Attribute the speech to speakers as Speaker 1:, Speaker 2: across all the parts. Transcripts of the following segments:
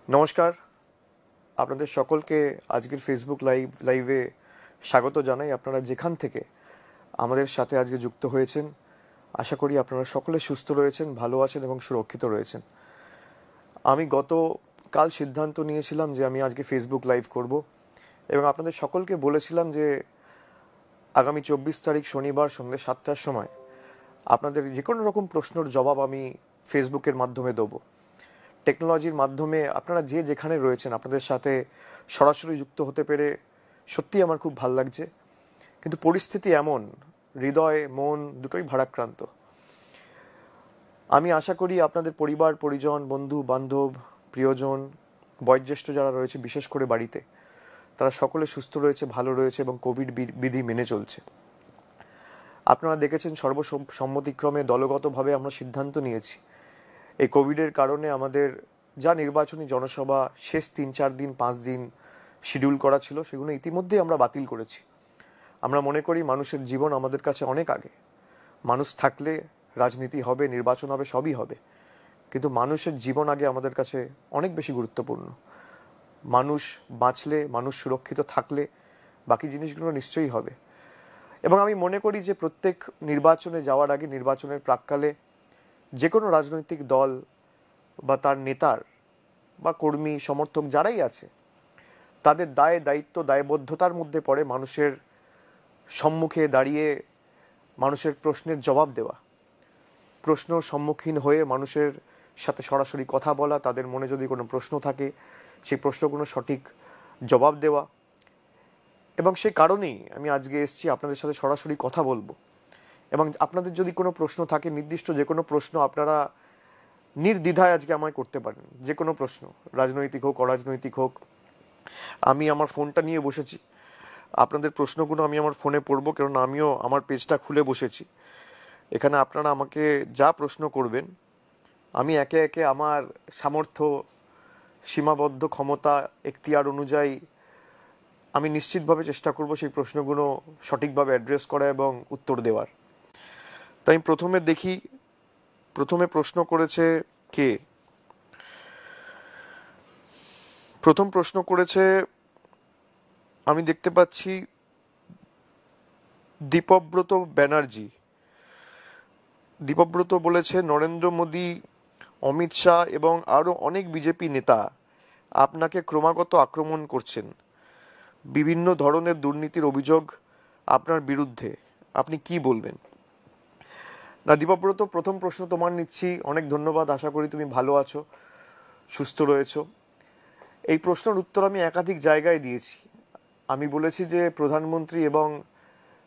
Speaker 1: নমস্কার, আপনাদের সকলকে আজকের ফেসবুক লাইভে স্বাগত জানাই। আপনারা যেখান থেকে আমাদের সাথে আজকে যুক্ত হয়েছেন, আশা করি আপনারা সকলে সুস্থ রয়েছেন, ভালো আছেন এবং সুরক্ষিত রয়েছেন। আমি গতকাল সিদ্ধান্ত নিয়েছিলাম যে আমি আজকে ফেসবুক লাইভ করব এবং আপনাদের সকলকে বলেছিলাম যে আগামী 24 তারিখ শনিবার সন্ধ্যে 7টার সময় আপনাদের যে কোনো রকম প্রশ্নের জবাব আমি ফেসবুকের মাধ্যমে দেবো। টেকনোলজির মাধ্যমে আপনারা যে যেখানে রয়েছেন আপনাদের সাথে সরাসরি যুক্ত হতে পেরে সত্যিই আমার খুব ভালো লাগছে। কিন্তু পরিস্থিতি এমন, হৃদয় মন দুটোই ভারাক্রান্ত। আমি আশা করি আপনাদের পরিবার পরিজন, বন্ধু বান্ধব, প্রিয়জন, বয়োজ্যেষ্ঠ যারা রয়েছে বিশেষ করে বাড়িতে, তারা সকলে সুস্থ রয়েছে, ভালো রয়েছে এবং কোভিড বিধি মেনে চলছে। আপনারা দেখেছেন সর্বসম্মতিক্রমে দলগতভাবে আমরা সিদ্ধান্ত নিয়েছি এই কোভিডের কারণে আমাদের যা নির্বাচনী জনসভা শেষ 3-4 দিন 5 দিন শিডিউল করা ছিল সেগুলো ইতিমধ্যেই আমরা বাতিল করেছি। আমরা মনে করি মানুষের জীবন আমাদের কাছে অনেক আগে। মানুষ থাকলে রাজনীতি হবে, নির্বাচন হবে, সবই হবে, কিন্তু মানুষের জীবন আগে আমাদের কাছে অনেক বেশি গুরুত্বপূর্ণ। মানুষ বাঁচলে, মানুষ সুরক্ষিত থাকলে বাকি জিনিসগুলো নিশ্চয়ই হবে। এবং আমি মনে করি যে প্রত্যেক নির্বাচনে যাওয়ার আগে, নির্বাচনের প্রাক্কালে যে কোনো রাজনৈতিক দল বা তার নেতার বা কর্মী সমর্থক যারাই আছে, তাদের দায় দায়িত্ব দায়বদ্ধতার মধ্যে পড়ে মানুষের সম্মুখে দাঁড়িয়ে মানুষের প্রশ্নের জবাব দেওয়া, প্রশ্ন সম্মুখীন হয়ে মানুষের সাথে সরাসরি কথা বলা, তাদের মনে যদি কোনো প্রশ্ন থাকে সেই প্রশ্নগুলো সঠিক জবাব দেওয়া। এবং সেই কারণেই আমি আজকে এসেছি আপনাদের সাথে সরাসরি কথা বলবো। এবং আপনাদের যদি কোনো প্রশ্ন থাকে, নির্দিষ্ট যে কোনো প্রশ্ন আপনারা নির্দ্বিধায় আজকে আমায় করতে পারেন। যে কোনো প্রশ্ন, রাজনৈতিক হোক অরাজনৈতিক হোক। আমি আমার ফোনটা নিয়ে বসেছি, আপনাদের প্রশ্নগুলো আমি আমার ফোনে পড়বো, কারণ আমিও আমার পেজটা খুলে বসেছি। এখানে আপনারা আমাকে যা প্রশ্ন করবেন আমি একে একে আমার সামর্থ্য, সীমাবদ্ধ ক্ষমতা, এখতিয়ার অনুযায়ী আমি নিশ্চিতভাবে চেষ্টা করব সেই প্রশ্নগুলো সঠিকভাবে অ্যাড্রেস করা এবং উত্তর দেওয়ার। তাই প্রথমে দেখি, প্রথমে প্রশ্ন করেছে কে? প্রথম প্রশ্ন করেছে, আমি দেখতে পাচ্ছি, দীপব্রত ব্যানার্জি। দীপব্রত বলেছে, নরেন্দ্র মোদী, অমিত শাহ এবং আরও অনেক বিজেপি নেতা আপনাকে ক্রমাগত আক্রমণ করছেন। বিভিন্ন ধরনের দুর্নীতির অভিযোগ আপনার বিরুদ্ধে, আপনি কি বলবেন? না দীপব্রত, প্রথম প্রশ্ন তোমার নিচ্ছি, অনেক ধন্যবাদ। আশা করি তুমি ভালো আছো, সুস্থ রয়েছো। এই প্রশ্নের উত্তর আমি একাধিক জায়গায় দিয়েছি। আমি বলেছি যে প্রধানমন্ত্রী এবং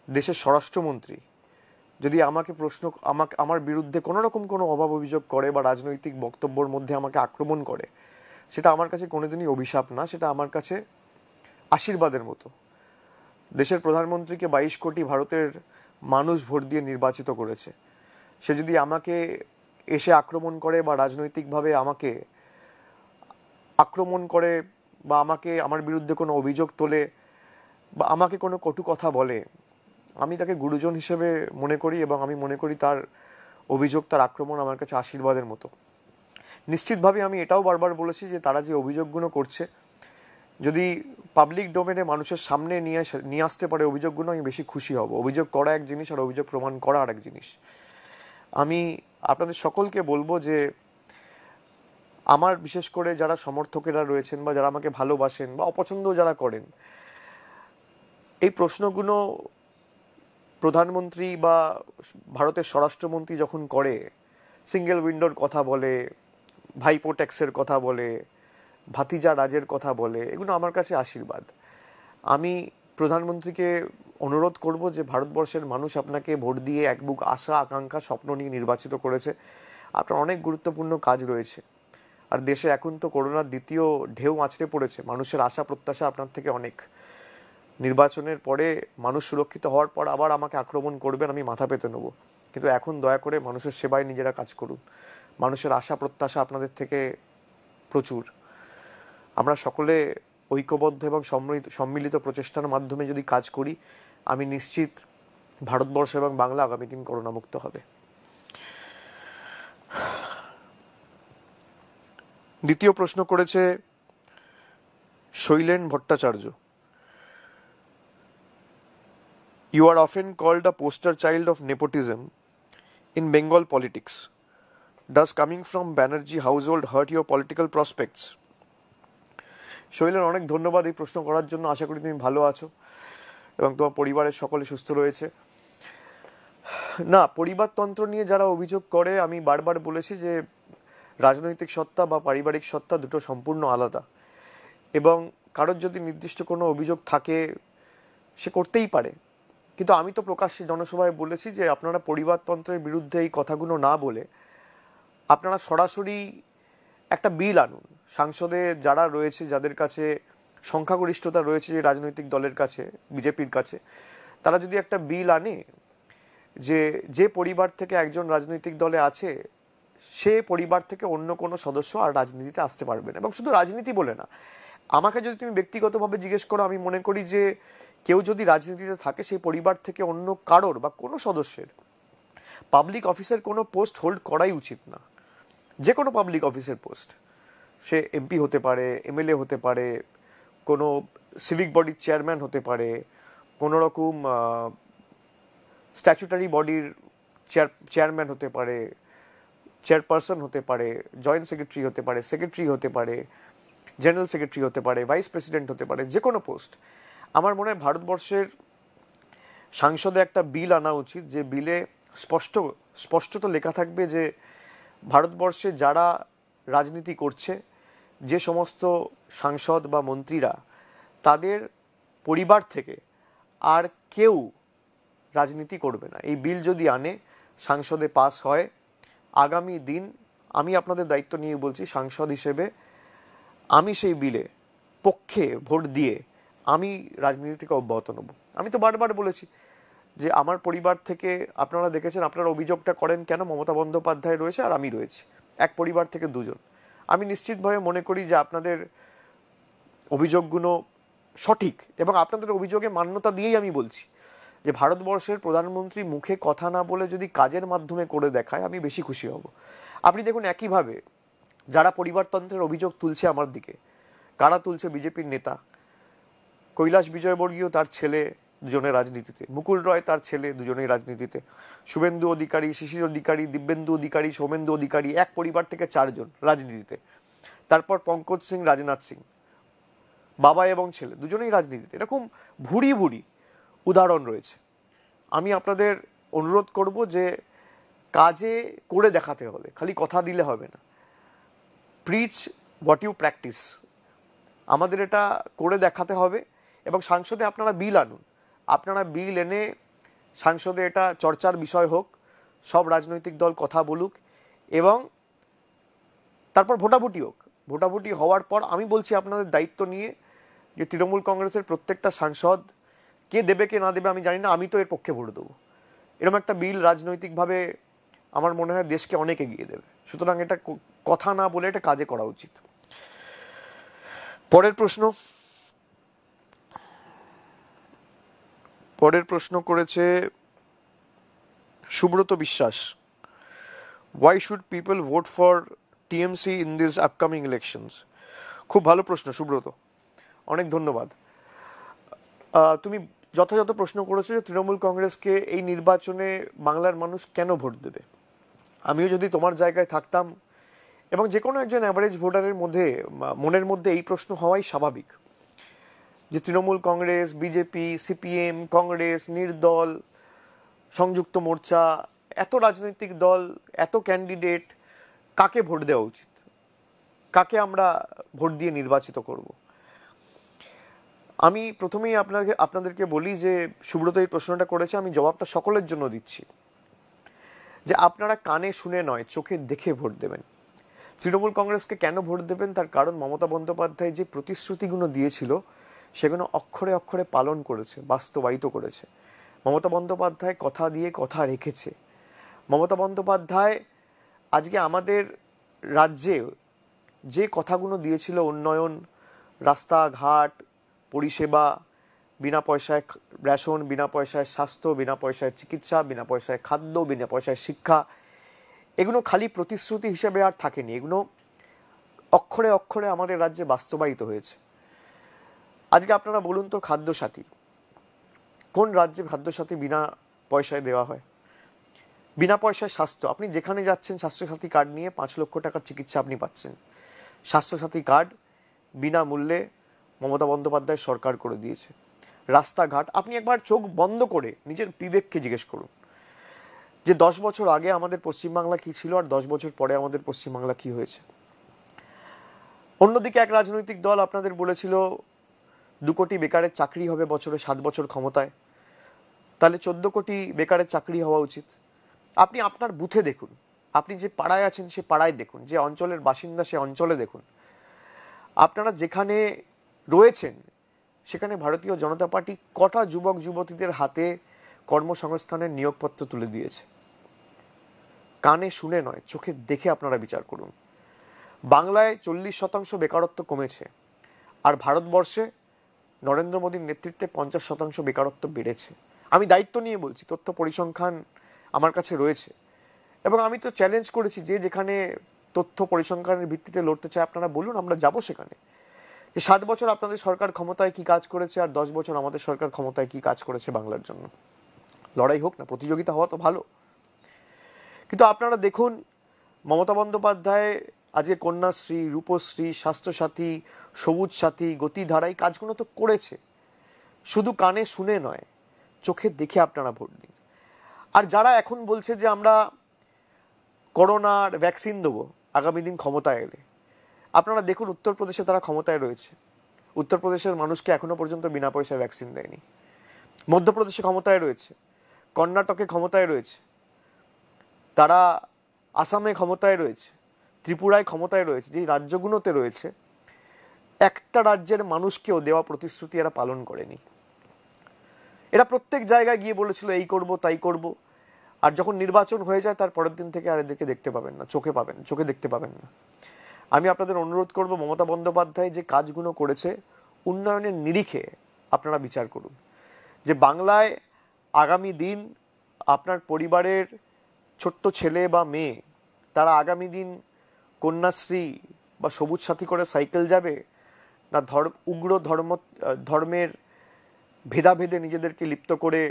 Speaker 1: দেশের স্বরাষ্ট্রমন্ত্রী যদি আমার বিরুদ্ধে কোনো রকম কোনো অভাব অভিযোগ করে বা রাজনৈতিক বক্তব্যের মধ্যে আমাকে আক্রমণ করে, সেটা আমার কাছে কোনোদিনই অভিশাপ না, সেটা আমার কাছে আশীর্বাদের মতো। দেশের প্রধানমন্ত্রীকে 22 কোটি ভারতের মানুষ ভোট দিয়ে নির্বাচিত করেছে। সে যদি আমাকে এসে আক্রমণ করে বা রাজনৈতিকভাবে আমাকে আক্রমণ করে বা আমার বিরুদ্ধে কোনো অভিযোগ তোলে বা আমাকে কোনো কটু কথা বলে, আমি তাকে গুরুজন হিসেবে মনে করি এবং আমি মনে করি তার অভিযোগ, তার আক্রমণ আমার কাছে আশীর্বাদের মতো। নিশ্চিতভাবে আমি এটাও বারবার বলেছি যে তারা যে অভিযোগগুলো করছে, যদি পাবলিক ডোমেনে মানুষের সামনে নিয়ে আসতে পারে অভিযোগগুলো, আমি বেশি খুশি হব। অভিযোগ করা এক জিনিস আর অভিযোগ প্রমাণ করা আরেক জিনিস। আমি আপনাদের সকলকে বলবো যে আমার বিশেষ করে যারা সমর্থকেরা রয়েছেন বা যারা আমাকে ভালোবাসেন বা অপছন্দ যারা করেন, এই প্রশ্নগুলো প্রধানমন্ত্রী বা ভারতের স্বরাষ্ট্রমন্ত্রী যখন করে, সিঙ্গেল উইন্ডোর কথা বলে, ভাইপো ট্যাক্সের কথা বলে, ভাতিজা রাজের কথা বলে, এগুলো আমার কাছে আশীর্বাদ। আমি প্রধানমন্ত্রীকে অনুরোধ করব যে ভারতবর্ষের মানুষ আপনাকে ভোট দিয়ে এক বুক আশা আকাঙ্ক্ষা স্বপ্ন নিয়ে নির্বাচিত করেছে। আপনার অনেক গুরুত্বপূর্ণ কাজ রয়েছে, আর দেশে এখন তো করোনার দ্বিতীয় ঢেউ আছড়ে পড়েছে। মানুষের আশা প্রত্যাশা আপনার থেকে অনেক। নির্বাচনের পরে মানুষ সুরক্ষিত হওয়ার পর আবার আমাকে আক্রমণ করবেন, আমি মাথা পেতে নেব। কিন্তু এখন দয়া করে মানুষের সেবায় নিজেরা কাজ করুন। মানুষের আশা প্রত্যাশা আপনাদের থেকে প্রচুর। আমরা সকলে ঐক্যবদ্ধ এবং সম্মিলিত প্রচেষ্টার মাধ্যমে যদি কাজ করি, আমি নিশ্চিত ভারতবর্ষ এবং বাংলা আগামী দিন করোনামুক্ত হবে। দ্বিতীয় প্রশ্ন করেছে Sailen Bhattacharya, you are often called a poster child of nepotism in Bengal politics. Does coming from Banerjee household hurt your political prospects? Sailen, অনেক ধন্যবাদ এই প্রশ্ন করার জন্য। আশা করি তুমি ভালো আছো এবং তোমার পরিবারের সকলে সুস্থ রয়েছে। না, পরিবারতন্ত্র নিয়ে যারা অভিযোগ করে, আমি বারবার বলেছি যে রাজনৈতিক সত্তা বা পারিবারিক সত্তা দুটো সম্পূর্ণ আলাদা, এবং কারোর যদি নির্দিষ্ট কোনো অভিযোগ থাকে সে করতেই পারে, কিন্তু আমি তো প্রকাশ্যে জনসভায় বলেছি যে আপনারা পরিবারতন্ত্রের বিরুদ্ধে এই কথাগুলো না বলে আপনারা সরাসরি একটা বিল আনুন। সংসদে যারা রয়েছে, যাদের কাছে সংখ্যাগরিষ্ঠতা রয়েছে যে রাজনৈতিক দলের কাছে, বিজেপির কাছে, তারা যদি একটা বিল আনে যে যে পরিবার থেকে একজন রাজনৈতিক দলে আছে সে পরিবার থেকে অন্য কোনো সদস্য আর রাজনীতিতে আসতে পারবে না। এবং শুধু রাজনীতি বলে না, আমাকে যদি তুমি ব্যক্তিগতভাবে জিজ্ঞেস করো, আমি মনে করি যে কেউ যদি রাজনীতিতে থাকে সেই পরিবার থেকে অন্য কারোর বা কোনো সদস্যের পাবলিক অফিসের কোনো পোস্ট হোল্ড করাই উচিত না। যে কোনো পাবলিক অফিসের পোস্ট, সে এমপি হতে পারে, এমএলএ হতে পারে, কোনো সিভিক বডির চেয়ারম্যান হতে পারে, কোনো রকম স্ট্যাচুটারি বডির চেয়ারম্যান হতে পারে, চেয়ারপারসন হতে পারে, জয়েন্ট সেক্রেটারি হতে পারে, সেক্রেটারি হতে পারে, জেনারেল সেক্রেটারি হতে পারে, ভাইস প্রেসিডেন্ট হতে পারে, যে কোনো পোস্ট। আমার মনে হয় ভারতবর্ষের সংসদে একটা বিল আনা উচিত, যে বিলে স্পষ্টত লেখা থাকবে যে ভারতবর্ষে যারা রাজনীতি করছে, যে সমস্ত সাংসদ বা মন্ত্রীরা, তাদের পরিবার থেকে আর কেউ রাজনীতি করবে না। এই বিল যদি আনে, সংসদে পাস হয়, আগামী দিন আমি আপনাদের দায়িত্ব নিয়ে বলছি, সাংসদ হিসেবে আমি সেই বিলে পক্ষে ভোট দিয়ে আমি রাজনীতি থেকে অব্যাহত নেব। আমি তো বারবার বলেছি যে আমার পরিবার থেকে, আপনারা দেখেছেন, আপনারা অভিযোগটা করেন কেন, মমতা বন্দ্যোপাধ্যায় রয়েছে আর আমি রয়েছি, এক পরিবার থেকে দুজন। আমি নিশ্চিতভাবে মনে করি যে আপনাদের অভিযোগগুলো সঠিক, এবং আপনাদের অভিযোগে মান্যতা দিয়েই আমি বলছি যে ভারতবর্ষের প্রধানমন্ত্রী মুখে কথা না বলে যদি কাজের মাধ্যমে করে দেখায়, আমি বেশি খুশি হব। আপনি দেখুন, একইভাবে যারা পরিবারতন্ত্রের অভিযোগ তুলছে আমার দিকে, কারা তুলছে? বিজেপির নেতা কৈলাস বিজয়বর্গীয়, তার ছেলে দুজনের রাজনীতিতে, মুকুল রয় তার ছেলে দুজনেই রাজনীতিতে, শুভেন্দু অধিকারী, শিশির অধিকারী, দিব্যেন্দু অধিকারী, সৌমেন্দু অধিকারী, এক পরিবার থেকে চারজন রাজনীতিতে। তারপর পঙ্কজ সিং, রাজনাথ সিং, বাবা এবং ছেলে দুজনেই রাজনীতিতে। এরকম ভুরি ভুরি উদাহরণ রয়েছে। আমি আপনাদের অনুরোধ করব যে কাজে করে দেখাতে হবে, খালি কথা দিলে হবে না। Preach what you practise. আমাদের এটা করে দেখাতে হবে, এবং সংসদে আপনারা বিল আনুন। আপনারা বিল এনে সংসদে এটা চর্চার বিষয় হোক, সব রাজনৈতিক দল কথা বলুক, এবং তারপর ভোটাভুটি হোক। ভোটাভুটি হওয়ার পর আমি বলছি আপনাদের দায়িত্ব নিয়ে যে তৃণমূল কংগ্রেসের প্রত্যেকটা সাংসদ, কে দেবে কে না দেবে আমি জানি না, আমি তো এর পক্ষে ভোট দেবো। এরকম একটা বিল রাজনৈতিকভাবে আমার মনে হয় দেশকে অনেক এগিয়ে দেবে। সুতরাং এটা কথা না বলে এটা কাজে করা উচিত। পরের প্রশ্ন করেছে সুব্রত বিশ্বাস। Why should people vote for TMC in these upcoming elections? খুব ভালো প্রশ্ন সুব্রত, অনেক ধন্যবাদ। তুমি যথাযথ প্রশ্ন করেছো যে তৃণমূল কংগ্রেসকে এই নির্বাচনে বাংলার মানুষ কেন ভোট দেবে। আমিও যদি তোমার জায়গায় থাকতাম, এবং যে কোনো একজন অ্যাভারেজ ভোটারের মনের মধ্যে এই প্রশ্ন হওয়াই স্বাভাবিক যে তৃণমূল কংগ্রেস, বিজেপি, সিপিএম, কংগ্রেস, নির্দল, সংযুক্ত মোর্চা, এত রাজনৈতিক দল, এত ক্যান্ডিডেট, কাকে ভোট দেওয়া উচিত, কাকে আমরা ভোট দিয়ে নির্বাচিত করব। আমি প্রথমেই আপনাদেরকে বলি যে সুব্রত এই প্রশ্নটা করেছে, আমি জবাবটা সকলের জন্য দিচ্ছি, যে আপনারা কানে শুনে নয়, চোখে দেখে ভোট দেবেন। তৃণমূল কংগ্রেসকে কেন ভোট দেবেন, তার কারণ মমতা বন্দ্যোপাধ্যায় যে প্রতিশ্রুতিগুলো দিয়েছিল সেগুলো অক্ষরে অক্ষরে পালন করেছে, বাস্তবায়িত করেছে। মমতা বন্দ্যোপাধ্যায় কথা দিয়ে কথা রেখেছে। মমতা বন্দ্যোপাধ্যায় আজকে আমাদের রাজ্যে যে কথাগুলো দিয়েছিল, উন্নয়ন, রাস্তাঘাট, পরিষেবা, বিনা পয়সায় রেশন, বিনা পয়সায় স্বাস্থ্য, বিনা পয়সায় চিকিৎসা, বিনা পয়সায় খাদ্য, বিনা পয়সায় শিক্ষা, এগুলো খালি প্রতিশ্রুতি হিসেবে আর থাকেনি, এগুলো অক্ষরে অক্ষরে আমাদের রাজ্যে বাস্তবায়িত হয়েছে। আজকে আপনারা বলুন তো, খাদ্যসাথী, কোন রাজ্যে খাদ্যসাথী বিনা পয়সায় দেওয়া হয়? বিনা পয়সায় স্বাস্থ্য, আপনি যেখানে যাচ্ছেন স্বাস্থ্যসাথী কার্ড নিয়ে 5 লক্ষ টাকার চিকিৎসা আপনি পাচ্ছেন। স্বাস্থ্যসাথী কার্ড বিনামূল্যে মমতা বন্দ্যোপাধ্যায় সরকার করে দিয়েছে। রাস্তাঘাট, আপনি একবার চোখ বন্ধ করে নিজের বিবেককে জিজ্ঞেস করুন যে 10 বছর আগে আমাদের পশ্চিমবাংলা কি ছিল আর 10 বছর পরে আমাদের পশ্চিমবাংলা কি হয়েছে। অন্যদিকে এক রাজনৈতিক দল আপনাদের বলেছিল 2 কোটি বেকারের চাকরি হবে বছরে 7 বছর ক্ষমতায়, তাহলে 14 কোটি বেকারের চাকরি হওয়া উচিত। আপনি আপনার বুথে দেখুন, আপনি যে পাড়ায় আছেন সে পাড়ায় দেখুন, যে অঞ্চলের বাসিন্দা সে অঞ্চলে দেখুন, আপনারা যেখানে রয়েছেন সেখানে ভারতীয় জনতা পার্টি কটা যুবক যুবতীদের হাতে কর্মসংস্থানের নিয়োগপত্র তুলে দিয়েছে। কানে শুনে নয়, চোখে দেখে আপনারা বিচার করুন। বাংলায় 40% বেকারত্ব কমেছে, আর ভারতবর্ষে নরেন্দ্র মোদীর নেতৃত্বে 50% বেকারত্ব বেড়েছে। আমি দায়িত্ব নিয়ে বলছি, তথ্য পরিসংখ্যান আমার কাছে রয়েছে, এবং আমি তো চ্যালেঞ্জ করেছি যে যেখানে তথ্য পরিসংখ্যানের ভিত্তিতে লড়তে চায় আপনারা বলুন, আমরা যাব সেখানে। যে 7 বছর আপনাদের সরকার ক্ষমতায় কি কাজ করেছে আর 10 বছর আমাদের সরকার ক্ষমতায় কি কাজ করেছে বাংলার জন্য। লড়াই হোক না, প্রতিযোগিতা হওয়া তো ভালো। কিন্তু আপনারা দেখুন, মমতা বন্দ্যোপাধ্যায় আজকে কন্যাশ্রী, রূপশ্রী, স্বাস্থ্যসাথী, সবুজ সাথী, গতিধারা এই কাজগুলো তো করেছে। শুধু কানে শুনে নয়, চোখে দেখে আপনারা ভোট দিন। আর যারা এখন বলছে যে আমরা করোনার ভ্যাকসিন দেবো আগামী দিন ক্ষমতায় এলে, আপনারা দেখুন উত্তরপ্রদেশে তারা ক্ষমতায় রয়েছে, উত্তরপ্রদেশের মানুষকে এখনো পর্যন্ত বিনা পয়সায় ভ্যাকসিন দেয়নি। মধ্যপ্রদেশে ক্ষমতায় রয়েছে, কর্ণাটকে ক্ষমতায় রয়েছে, তারা আসামে ক্ষমতায় রয়েছে, ত্রিপুরায় ক্ষমতায় রয়েছে। যেই রাজ্যগুলোতে রয়েছে, একটা রাজ্যের মানুষকেও দেওয়া প্রতিশ্রুতি এরা পালন করেনি। এরা প্রত্যেক জায়গায় গিয়ে বলেছিল এই করব তাই করব, আর যখন নির্বাচন হয়ে যায় তার পরের দিন থেকে আর এদেরকে দেখতে পাবেন না, চোখে দেখতে পাবেন না। আমি আপনাদের অনুরোধ করব, মমতা বন্দ্যোপাধ্যায় যে কাজগুলো করেছে উন্নয়নের নিরিখে আপনারা বিচার করুন, যে বাংলায় আগামী দিন আপনার পরিবারের ছোট্ট ছেলে বা মেয়ে তারা আগামী দিন কন্যাশ্রী বা সবুজ সাথী করে সাইকেল যাবে, না উগ্র ধর্মের ভেদাভেদে নিজেদেরকে লিপ্ত করে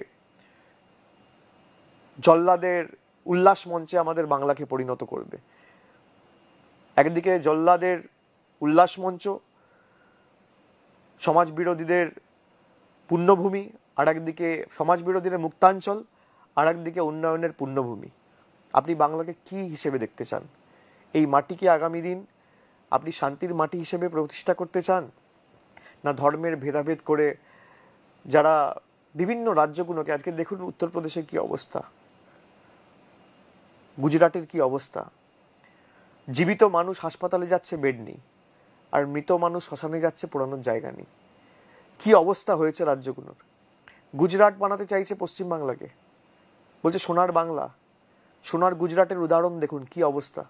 Speaker 1: জল্লাদের উল্লাস মঞ্চে আমাদের বাংলাকে পরিণত করবে। একদিকে জল্লাদের উল্লাস মঞ্চ, সমাজ বিরোধীদের পুণ্যভূমি, আর একদিকে সমাজ বিরোধীদের মুক্তাঞ্চল, আর একদিকে উন্নয়নের পুণ্যভূমি। আপনি বাংলাকে কি হিসেবে দেখতে চান? এই মাটিকে আগামী দিন আপনি শান্তির মাটি হিসেবে প্রতিষ্ঠা করতে চান, না ধর্মের ভেদাভেদ করে যারা বিভিন্ন রাজ্যগুলোকে, আজকে দেখুন উত্তরপ্রদেশের কি অবস্থা, গুজরাটের কি অবস্থা, জীবিত মানুষ হাসপাতালে যাচ্ছে, বেড নেই, আর মৃত মানুষ শ্মশানে যাচ্ছে, পোড়ানোর জায়গা নেই। কি অবস্থা হয়েছে রাজ্যগুলোর। গুজরাট বানাতে চাইছে পশ্চিমবাংলাকে, বলছে সোনার বাংলা, সোনার গুজরাটের উদাহরণ দেখুন কি অবস্থা।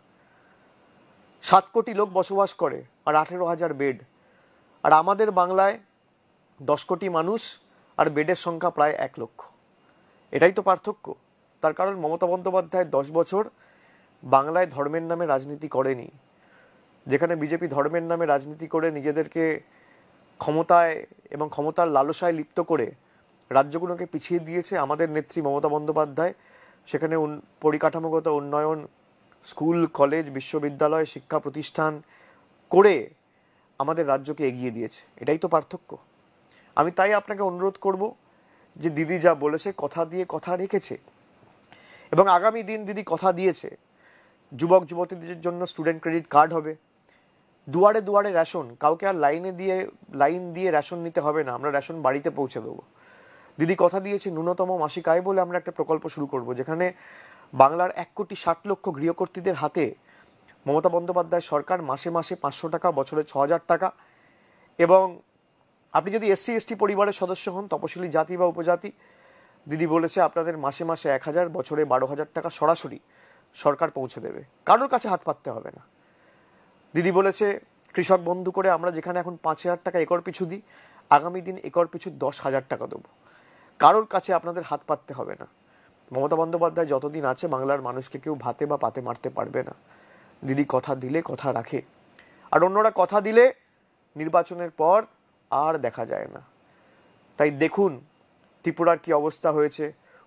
Speaker 1: 7 কোটি লোক বসবাস করে আর 18,000 বেড, আর আমাদের বাংলায় 10 কোটি মানুষ আর বেডের সংখ্যা প্রায় 1 লক্ষ। এটাই তো পার্থক্য। তার কারণ মমতা বন্দ্যোপাধ্যায় 10 বছর বাংলায় ধর্মের নামে রাজনীতি করেনি। যেখানে বিজেপি ধর্মের নামে রাজনীতি করে নিজেদেরকে ক্ষমতায় এবং ক্ষমতার লালসায় লিপ্ত করে রাজ্যগুলোকে পিছিয়ে দিয়েছে, আমাদের নেত্রী মমতা বন্দ্যোপাধ্যায় সেখানে পরিকাঠামোগত উন্নয়ন, স্কুল, কলেজ, বিশ্ববিদ্যালয়, শিক্ষা প্রতিষ্ঠান করে আমাদের রাজ্যকে এগিয়ে দিয়েছে। এটাই তো পার্থক্য। আমি তাই আপনাকে অনুরোধ করব যে দিদি যা বলেছে, কথা দিয়ে কথা রেখেছে, এবং আগামী দিন দিদি কথা দিয়েছে যুবক যুবতীদের জন্য স্টুডেন্ট ক্রেডিট কার্ড হবে, দুয়ারে দুয়ারে রেশন, কাউকে আর লাইন দিয়ে রেশন নিতে হবে না, আমরা রেশন বাড়িতে পৌঁছে দেবো। দিদি কথা দিয়েছে ন্যূনতম মাসিক আয় বলে আমরা একটা প্রকল্প শুরু করব, যেখানে বাংলার 1,60,00,000 গৃহকর্তীদের হাতে মমতা বন্দ্যোপাধ্যায় সরকার মাসে মাসে 500 টাকা, বছরে 6,000 টাকা, এবং আপনি যদি SC ST পরিবারের সদস্য হন, তপশিলি জাতি বা উপজাতি, দিদি বলেছে আপনাদের মাসে মাসে 1,000, বছরে 12,000 টাকা সরাসরি সরকার পৌঁছে দেবে, কারোর কাছে হাত পাততে হবে না। দিদি বলেছে কৃষক বন্ধু করে আমরা যেখানে এখন 5,000 টাকা একর পিছু দিই, আগামী দিন একর পিছু 10,000 টাকা দেবো, কারোর কাছে আপনাদের হাত পাততে হবে না। মমতা বন্দ্যোপাধ্যায় যতদিন আছে বাংলার মানুষকে কেউ ভাতে বা পাতে মারতে পারবে না। দিদি কথা দিলে কথা রাখে, আর অন্যরা কথা দিলে নির্বাচনের পর আর দেখা যায় না। তাই দেখুন ত্রিপুরার কি অবস্থা হয়েছে,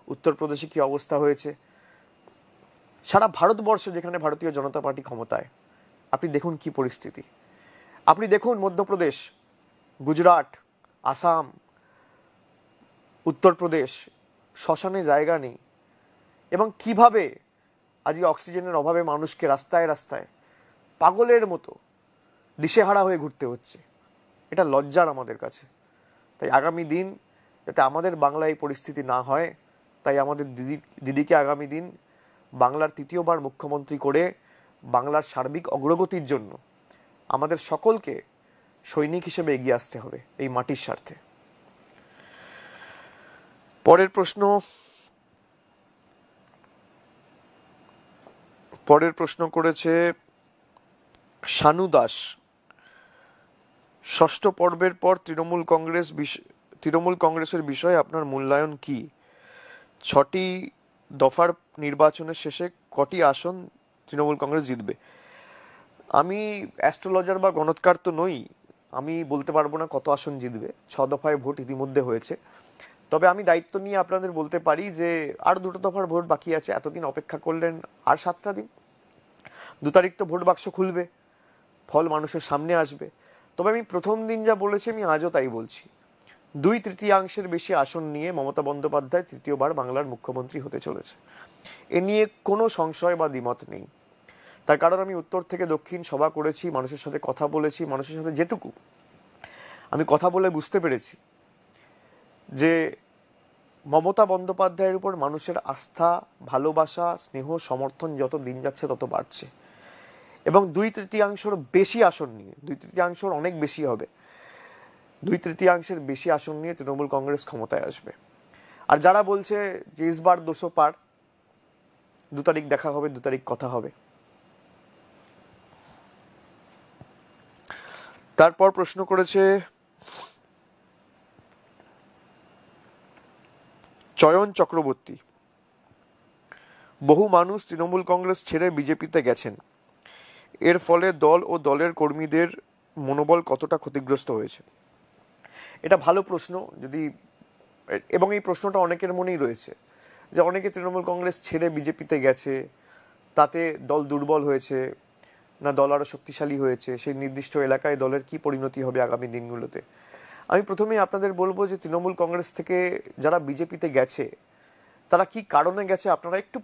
Speaker 1: উত্তরপ্রদেশে কি অবস্থা হয়েছে, সারা ভারতবর্ষ যেখানে ভারতীয় জনতা পার্টি ক্ষমতায়, আপনি দেখুন কি পরিস্থিতি। আপনি দেখুন মধ্যপ্রদেশ, গুজরাট, আসাম, উত্তরপ্রদেশ, শ্মশানে জায়গা নেই, এবং কিভাবে আজকে অক্সিজেনের অভাবে মানুষকে রাস্তায় রাস্তায় পাগলের মতো দিশেহারা হয়ে ঘুরতে হচ্ছে। এটা লজ্জার আমাদের কাছে। তাই আগামী দিন যাতে আমাদের বাংলায় এই পরিস্থিতি না হয়, তাই আমাদের দিদিকে আগামী দিন বাংলার তৃতীয়বার মুখ্যমন্ত্রী করে বাংলার সার্বিক অগ্রগতির জন্য আমাদের সকলকে সৈনিক হিসেবে এগিয়ে আসতে হবে এই মাটির স্বার্থে। পরের প্রশ্ন করেছে শানু দাস। ষষ্ঠ পর্বের পর তৃণমূল কংগ্রেসের বিষয়ে আপনার মূল্যায়ন কি? 6টি দফার নির্বাচনের শেষে কটি আসন তৃণমূল কংগ্রেস জিতবে? আমি অ্যাস্ট্রোলজার বা গণৎকার তো নই, আমি বলতে পারবো না কত আসন জিতবে। 6 দফায় ভোট ইতিমধ্যে হয়েছে। তবে আমি দায়িত্ব নিয়ে আপনাদের বলতে পারি যে আর 2টো দফার ভোট বাকি আছে। এতদিন অপেক্ষা করলেন, আর 7টা দিন। 2 তারিখ তো ভোট বাক্স খুলবে, ফল মানুষের সামনে আসবে। তবে আমি প্রথম দিন যা বলেছি আমি আজও তাই বলছি, 2/3 বেশি আসন নিয়ে মমতা বন্দ্যোপাধ্যায় তৃতীয়বার বাংলার মুখ্যমন্ত্রী হতে চলেছে। এ নিয়ে কোনো সংশয় বা দ্বিমত নেই। তার কারণ আমি উত্তর থেকে দক্ষিণ সভা করেছি, মানুষের সাথে কথা বলেছি। মানুষের সাথে যেটুকু আমি কথা বলে বুঝতে পেরেছি যে মমতা বন্দ্যোপাধ্যায়ের উপর মানুষের আস্থা, ভালোবাসা, স্নেহ, সমর্থন যত দিন যাচ্ছে তত বাড়ছে। এবং 2/3 বেশি আসন নিয়ে, 2/3 অনেক বেশি হবে, 2/3 বেশি আসন নিয়ে তৃণমূল কংগ্রেস ক্ষমতায় আসবে। আর যারা বলছে যে ইসবার 200 পার, 2 তারিখ দেখা হবে, 2 তারিখ কথা হবে। তারপর প্রশ্ন করেছে চয়ন চক্রবর্তী। বহু মানুষ তৃণমূল কংগ্রেস ছেড়ে বিজেপিতে গেছেন, এর ফলে দল ও দলের কর্মীদের মনোবল কতটা ক্ষতিগ্রস্ত হয়েছে? এটা ভালো প্রশ্ন। এবং এই প্রশ্নটা অনেকের মনেই রয়েছে যে অনেকে তৃণমূল কংগ্রেস ছেড়ে বিজেপিতে গেছে, তাতে দল দুর্বল হয়েছে না দল আরও শক্তিশালী হয়েছে, সেই নির্দিষ্ট এলাকায় দলের কি পরিণতি হবে আগামী দিনগুলোতে। আমি প্রথমেই আপনাদের বলবো যে তৃণমূল কংগ্রেস থেকে যারা বিজেপিতে গেছে তারা কি কারণে গেছে আপনারা একটু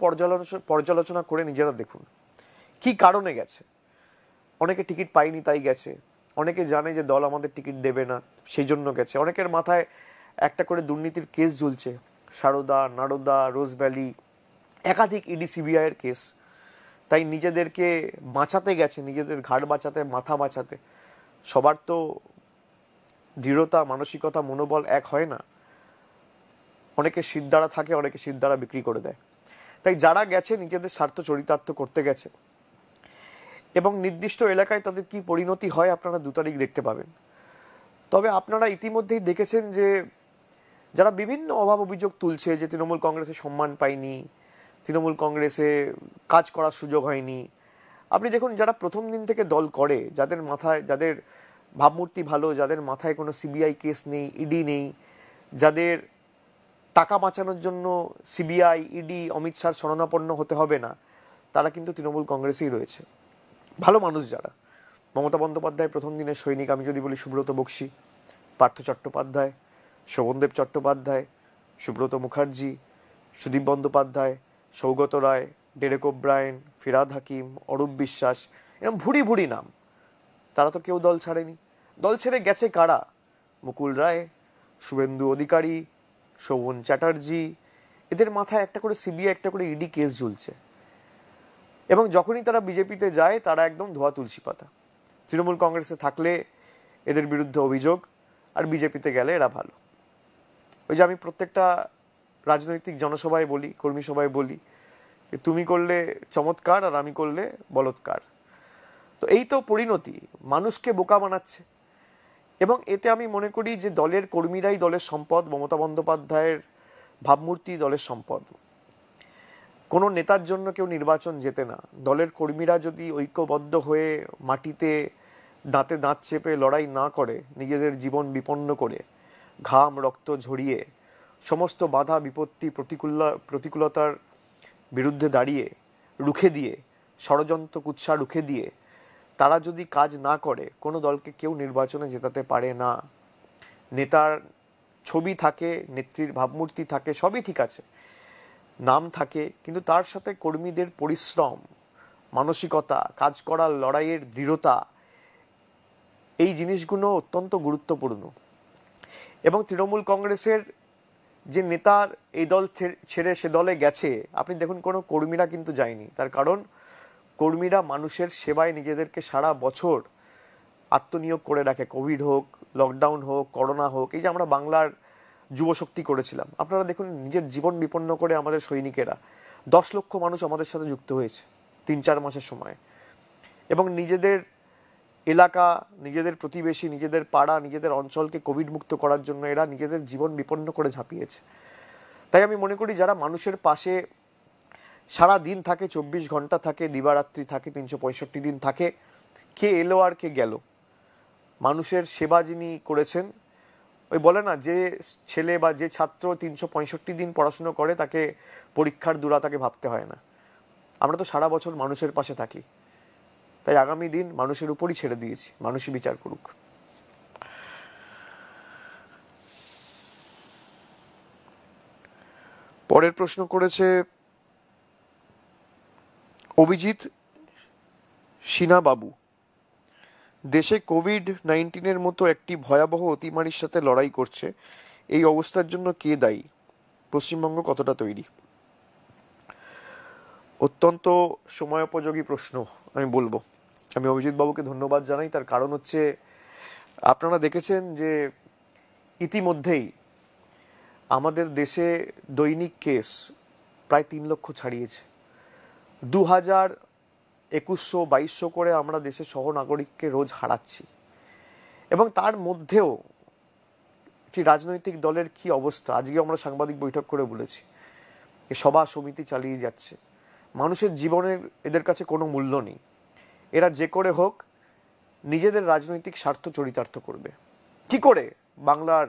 Speaker 1: পর্যালোচনা করে নিজেরা দেখুন কি কারণে গেছে। অনেকে টিকিট পায়নি তাই গেছে, অনেকে জানে যে দল আমাদের টিকিট দেবে না সেই জন্য গেছে, অনেকের মাথায় একটা করে দুর্নীতির কেস ঝুলছে, সারদা, নারদা, রোজ ভ্যালি, একাধিক ইডি সিবিআইয়ের কেস, তাই নিজেদেরকে বাঁচাতে গেছে, নিজেদের ঘাট বাঁচাতে, মাথা বাঁচাতে। সবার তো দৃঢ়তা, মানসিকতা, মনোবল এক হয় না। অনেকে সিদ্ধারা থাকে, অনেকে সিদ্ধারা বিক্রি করে দেয়। তাই যারা গেছে নিজেদের স্বার্থ চরিতার্থ করতে গেছে, এবং নির্দিষ্ট এলাকায় তাদের কি পরিণতি হয় আপনারা 2 তারিখ দেখতে পাবেন। তবে আপনারা ইতিমধ্যেই দেখেছেন যে যারা বিভিন্ন অভাব অভিযোগ তুলছে যে তৃণমূল কংগ্রেসে সম্মান পায়নি, তৃণমূল কংগ্রেসে কাজ করার সুযোগ হয়নি, আপনি দেখুন যারা প্রথম দিন থেকে দল করে, যাদের মাথায়, যাদের ভাবমূর্তি ভালো, যাদের মাথায় কোনো সিবিআই কেস নেই, ইডি নেই, যাদের টাকা বাঁচানোর জন্য সিবিআই, ইডি, অমিত শাহর শরণাপন্ন হতে হবে না, তারা কিন্তু তৃণমূল কংগ্রেসেই রয়েছে। ভালো মানুষ যারা, মমতা বন্দ্যোপাধ্যায় প্রথম দিনের সৈনিক, আমি যদি বলি সুব্রত বক্সী, পার্থ চট্টোপাধ্যায়, শোভনদেব চট্টোপাধ্যায়, সুব্রত মুখার্জি, সুদীপ বন্দ্যোপাধ্যায়, সৌগত রায়, ডেরেক ওব্রায়েন, ফিরহাদ হাকিম, অরূপ বিশ্বাস, এরকম ভুরি ভুরি নাম, তারা তো কেউ দল ছাড়েনি। দল ছেড়ে গেছে কারা? মুকুল রায়, শুভেন্দু অধিকারী, শোভন চ্যাটার্জি, এদের মাথায় একটা করে সিবিআই, একটা করে ইডি কেস ঝুলছে। এবং যখনই তারা বিজেপিতে যায় তারা একদম ধোয়া তুলসী পাতা। তৃণমূল কংগ্রেসে থাকলে এদের বিরুদ্ধে অভিযোগ, আর বিজেপিতে গেলে এরা ভালো। ওই যে আমি প্রত্যেকটা রাজনৈতিক জনসভায় বলি, কর্মী সভায় বলি, তুমি করলে চমৎকার আর আমি করলে বলৎকার। তো এই তো পরিণতি, মানুষকে বোকা বানাচ্ছে। এবং এতে আমি মনে করি যে দলের কর্মীরাই দলের সম্পদ, মমতা বন্দ্যোপাধ্যায়ের ভাবমূর্তি দলের সম্পদ। কোনো নেতার জন্য কেউ নির্বাচন জেতে না। দলের কর্মীরা যদি ঐক্যবদ্ধ হয়ে মাটিতে দাঁতে দাঁত চেপে লড়াই না করে, নিজেদের জীবন বিপন্ন করে, ঘাম রক্ত ঝরিয়ে, সমস্ত বাধা বিপত্তি প্রতিকূলতার বিরুদ্ধে দাঁড়িয়ে, রুখে দিয়ে, ষড়যন্ত্র কুৎসা রুখে দিয়ে তারা যদি কাজ না করে, কোনো দলকে কেউ নির্বাচনে জেতাতে পারে না। নেতার ছবি থাকে, নেত্রীর ভাবমূর্তি থাকে, সবই ঠিক আছে, নাম থাকে, কিন্তু তার সাথে কর্মীদের পরিশ্রম, মানসিকতা, কাজ করার লড়াইয়ের দৃঢ়তা, এই জিনিসগুলো অত্যন্ত গুরুত্বপূর্ণ। এবং তৃণমূল কংগ্রেসের যে নেতার এই দল ছেড়ে সে দলে গেছে, আপনি দেখুন কোনো কর্মীরা কিন্তু যায়নি। তার কারণ কর্মীরা মানুষের সেবায় নিজেদেরকে সারা বছর আত্মনিয়োগ করে রাখে। কোভিড হোক, লকডাউন হোক, করোনা হোক, এই যে আমরা বাংলার যুবশক্তি করেছিলাম, আপনারা দেখুন নিজের জীবন বিপন্ন করে আমাদের সৈনিকেরা 10 লক্ষ মানুষ আমাদের সাথে যুক্ত হয়েছে 3-4 মাসের সময়। এবং নিজেদের এলাকা, নিজেদের প্রতিবেশী, নিজেদের পাড়া, নিজেদের অঞ্চলকে কোভিড মুক্ত করার জন্য এরা নিজেদের জীবন বিপন্ন করে ঝাঁপিয়েছে। তাই আমি মনে করি যারা মানুষের পাশে সারা দিন থাকে, 24 ঘন্টা থাকে, দিবারাত্রি থাকে, 365 দিন থাকে, কে এলো আর কে গেল, মানুষের সেবা যিনি করেছেন, ওই বলে না, যে ছেলে বা যে ছাত্র 365 দিন পড়াশুনো করে তাকে পরীক্ষার দূরা তাকে ভাবতে হয় না। আমরা তো সারা বছর মানুষের পাশে থাকি, তাই আগামী দিন মানুষের উপরই ছেড়ে দিয়েছি, মানুষই বিচার করুক। পরের প্রশ্ন করেছে অভিজিৎ সিনা বাবু। দেশে কোভিড-19 মতো একটি ভয়াবহ অতিমারির সাথে লড়াই করছে, এই অবস্থার জন্য কে দায়ী? পশ্চিমবঙ্গ কতটা তৈরি? অত্যন্ত সময়োপযোগী প্রশ্ন আমি বলবো। আমি অভিজিৎ বাবুকে ধন্যবাদ জানাই। তার কারণ হচ্ছে, আপনারা দেখেছেন যে ইতিমধ্যেই আমাদের দেশে দৈনিক কেস প্রায় 3 লক্ষ ছাড়িয়েছে। 2000, 2100, 2200 করে আমরা দেশের সহনাগরিককে রোজ হারাচ্ছি। এবং তার মধ্যেও একটি রাজনৈতিক দলের কি অবস্থা, আজকে আমরা সাংবাদিক বৈঠক করে বলেছি, এ সভা সমিতি চালিয়ে যাচ্ছে। মানুষের জীবনের এদের কাছে কোনো মূল্য নেই। এরা যে করে হোক নিজেদের রাজনৈতিক স্বার্থ চরিতার্থ করবে। কি করে বাংলার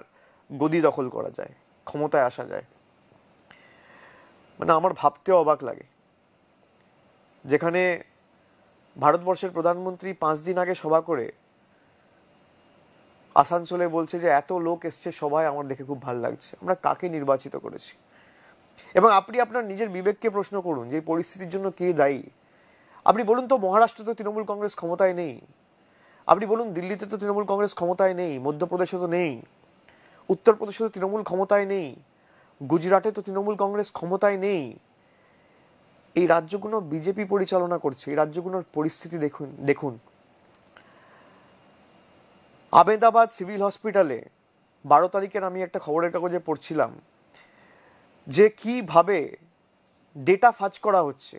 Speaker 1: গদি দখল করা যায়, ক্ষমতায় আসা যায়, মানে আমার ভাবতেও অবাক লাগে। যেখানে ভারতবর্ষের প্রধানমন্ত্রী 5 দিন আগে সভা করে আসানসোলে বলছে যে এত লোক এসছে সভায়, আমার দেখে খুব ভালো লাগছে। আমরা কাকে নির্বাচিত করেছি? এবং আপনি আপনার নিজের বিবেককে প্রশ্ন করুন যে এই পরিস্থিতির জন্য কে দায়ী। আপনি বলুন তো, মহারাষ্ট্রে তো তৃণমূল কংগ্রেস ক্ষমতায় নেই। আপনি বলুন, দিল্লিতে তো তৃণমূল কংগ্রেস ক্ষমতায় নেই, মধ্যপ্রদেশে তো নেই, উত্তরপ্রদেশে তো তৃণমূল ক্ষমতায় নেই, গুজরাটে তো তৃণমূল কংগ্রেস ক্ষমতায় নেই। এই রাজ্যগুলো বিজেপি পরিচালনা করছে। এই রাজ্যগুলোর পরিস্থিতি দেখুন। আহমেদাবাদ সিভিল হসপিটালে 12 তারিখের আমি একটা খবরের কাগজে পড়ছিলাম যে কিভাবে ডেটা ফাজ করা হচ্ছে,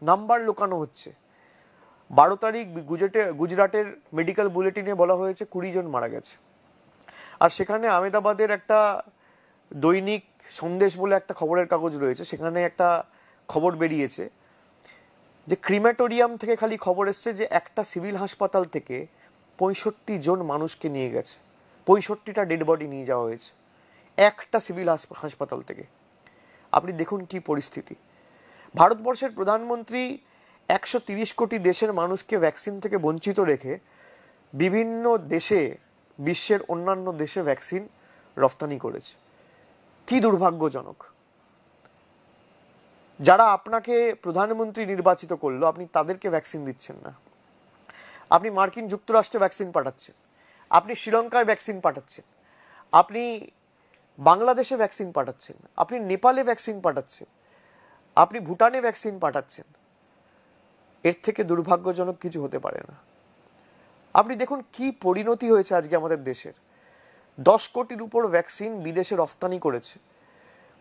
Speaker 1: নাম্বার লুকানো হচ্ছে। 12 তারিখ গুজরাটের মেডিকেল বুলেটিনে বলা হয়েছে 20 জন মারা গেছে। আর সেখানে আহমেদাবাদের একটা দৈনিক সন্দেশ বলে একটা খবরের কাগজ রয়েছে, সেখানে একটা খবর বেরিয়েছে যে ক্রিমেটোরিয়াম থেকে খালি খবর এসছে যে একটা সিভিল হাসপাতাল থেকে 65 জন মানুষকে নিয়ে গেছে, 65টা ডেড বডি নিয়ে যাওয়া হয়েছে একটা সিভিল হাসপাতাল থেকে। আপনি দেখুন কি পরিস্থিতি। ভারতবর্ষের প্রধানমন্ত্রী 130 কোটি দেশের মানুষকে ভ্যাকসিন থেকে বঞ্চিত রেখে বিভিন্ন দেশে, বিশ্বের অন্যান্য দেশে ভ্যাকসিন রফতানি করেছে। কি দুর্ভাগ্যজনক। যারা আপনাকে প্রধানমন্ত্রী নির্বাচিত করলো, আপনি তাদেরকে ভ্যাকসিন দিচ্ছেন না। আপনি মার্কিন যুক্তরাষ্ট্রে ভ্যাকসিন পাঠাচ্ছেন, আপনি শ্রীলঙ্কায় ভ্যাকসিন পাঠাচ্ছেন, আপনি বাংলাদেশে ভ্যাকসিন পাঠাচ্ছেন, আপনি নেপালে ভ্যাকসিন পাঠাচ্ছেন, আপনি ভুটানে ভ্যাকসিন পাঠাচ্ছেন। এর থেকে দুর্ভাগ্যজনক কিছু হতে পারে না। আপনি দেখুন কি পরিণতি হয়েছে আজকে আমাদের দেশের। 10 কোটির উপর ভ্যাকসিন বিদেশে রফতানি করেছে।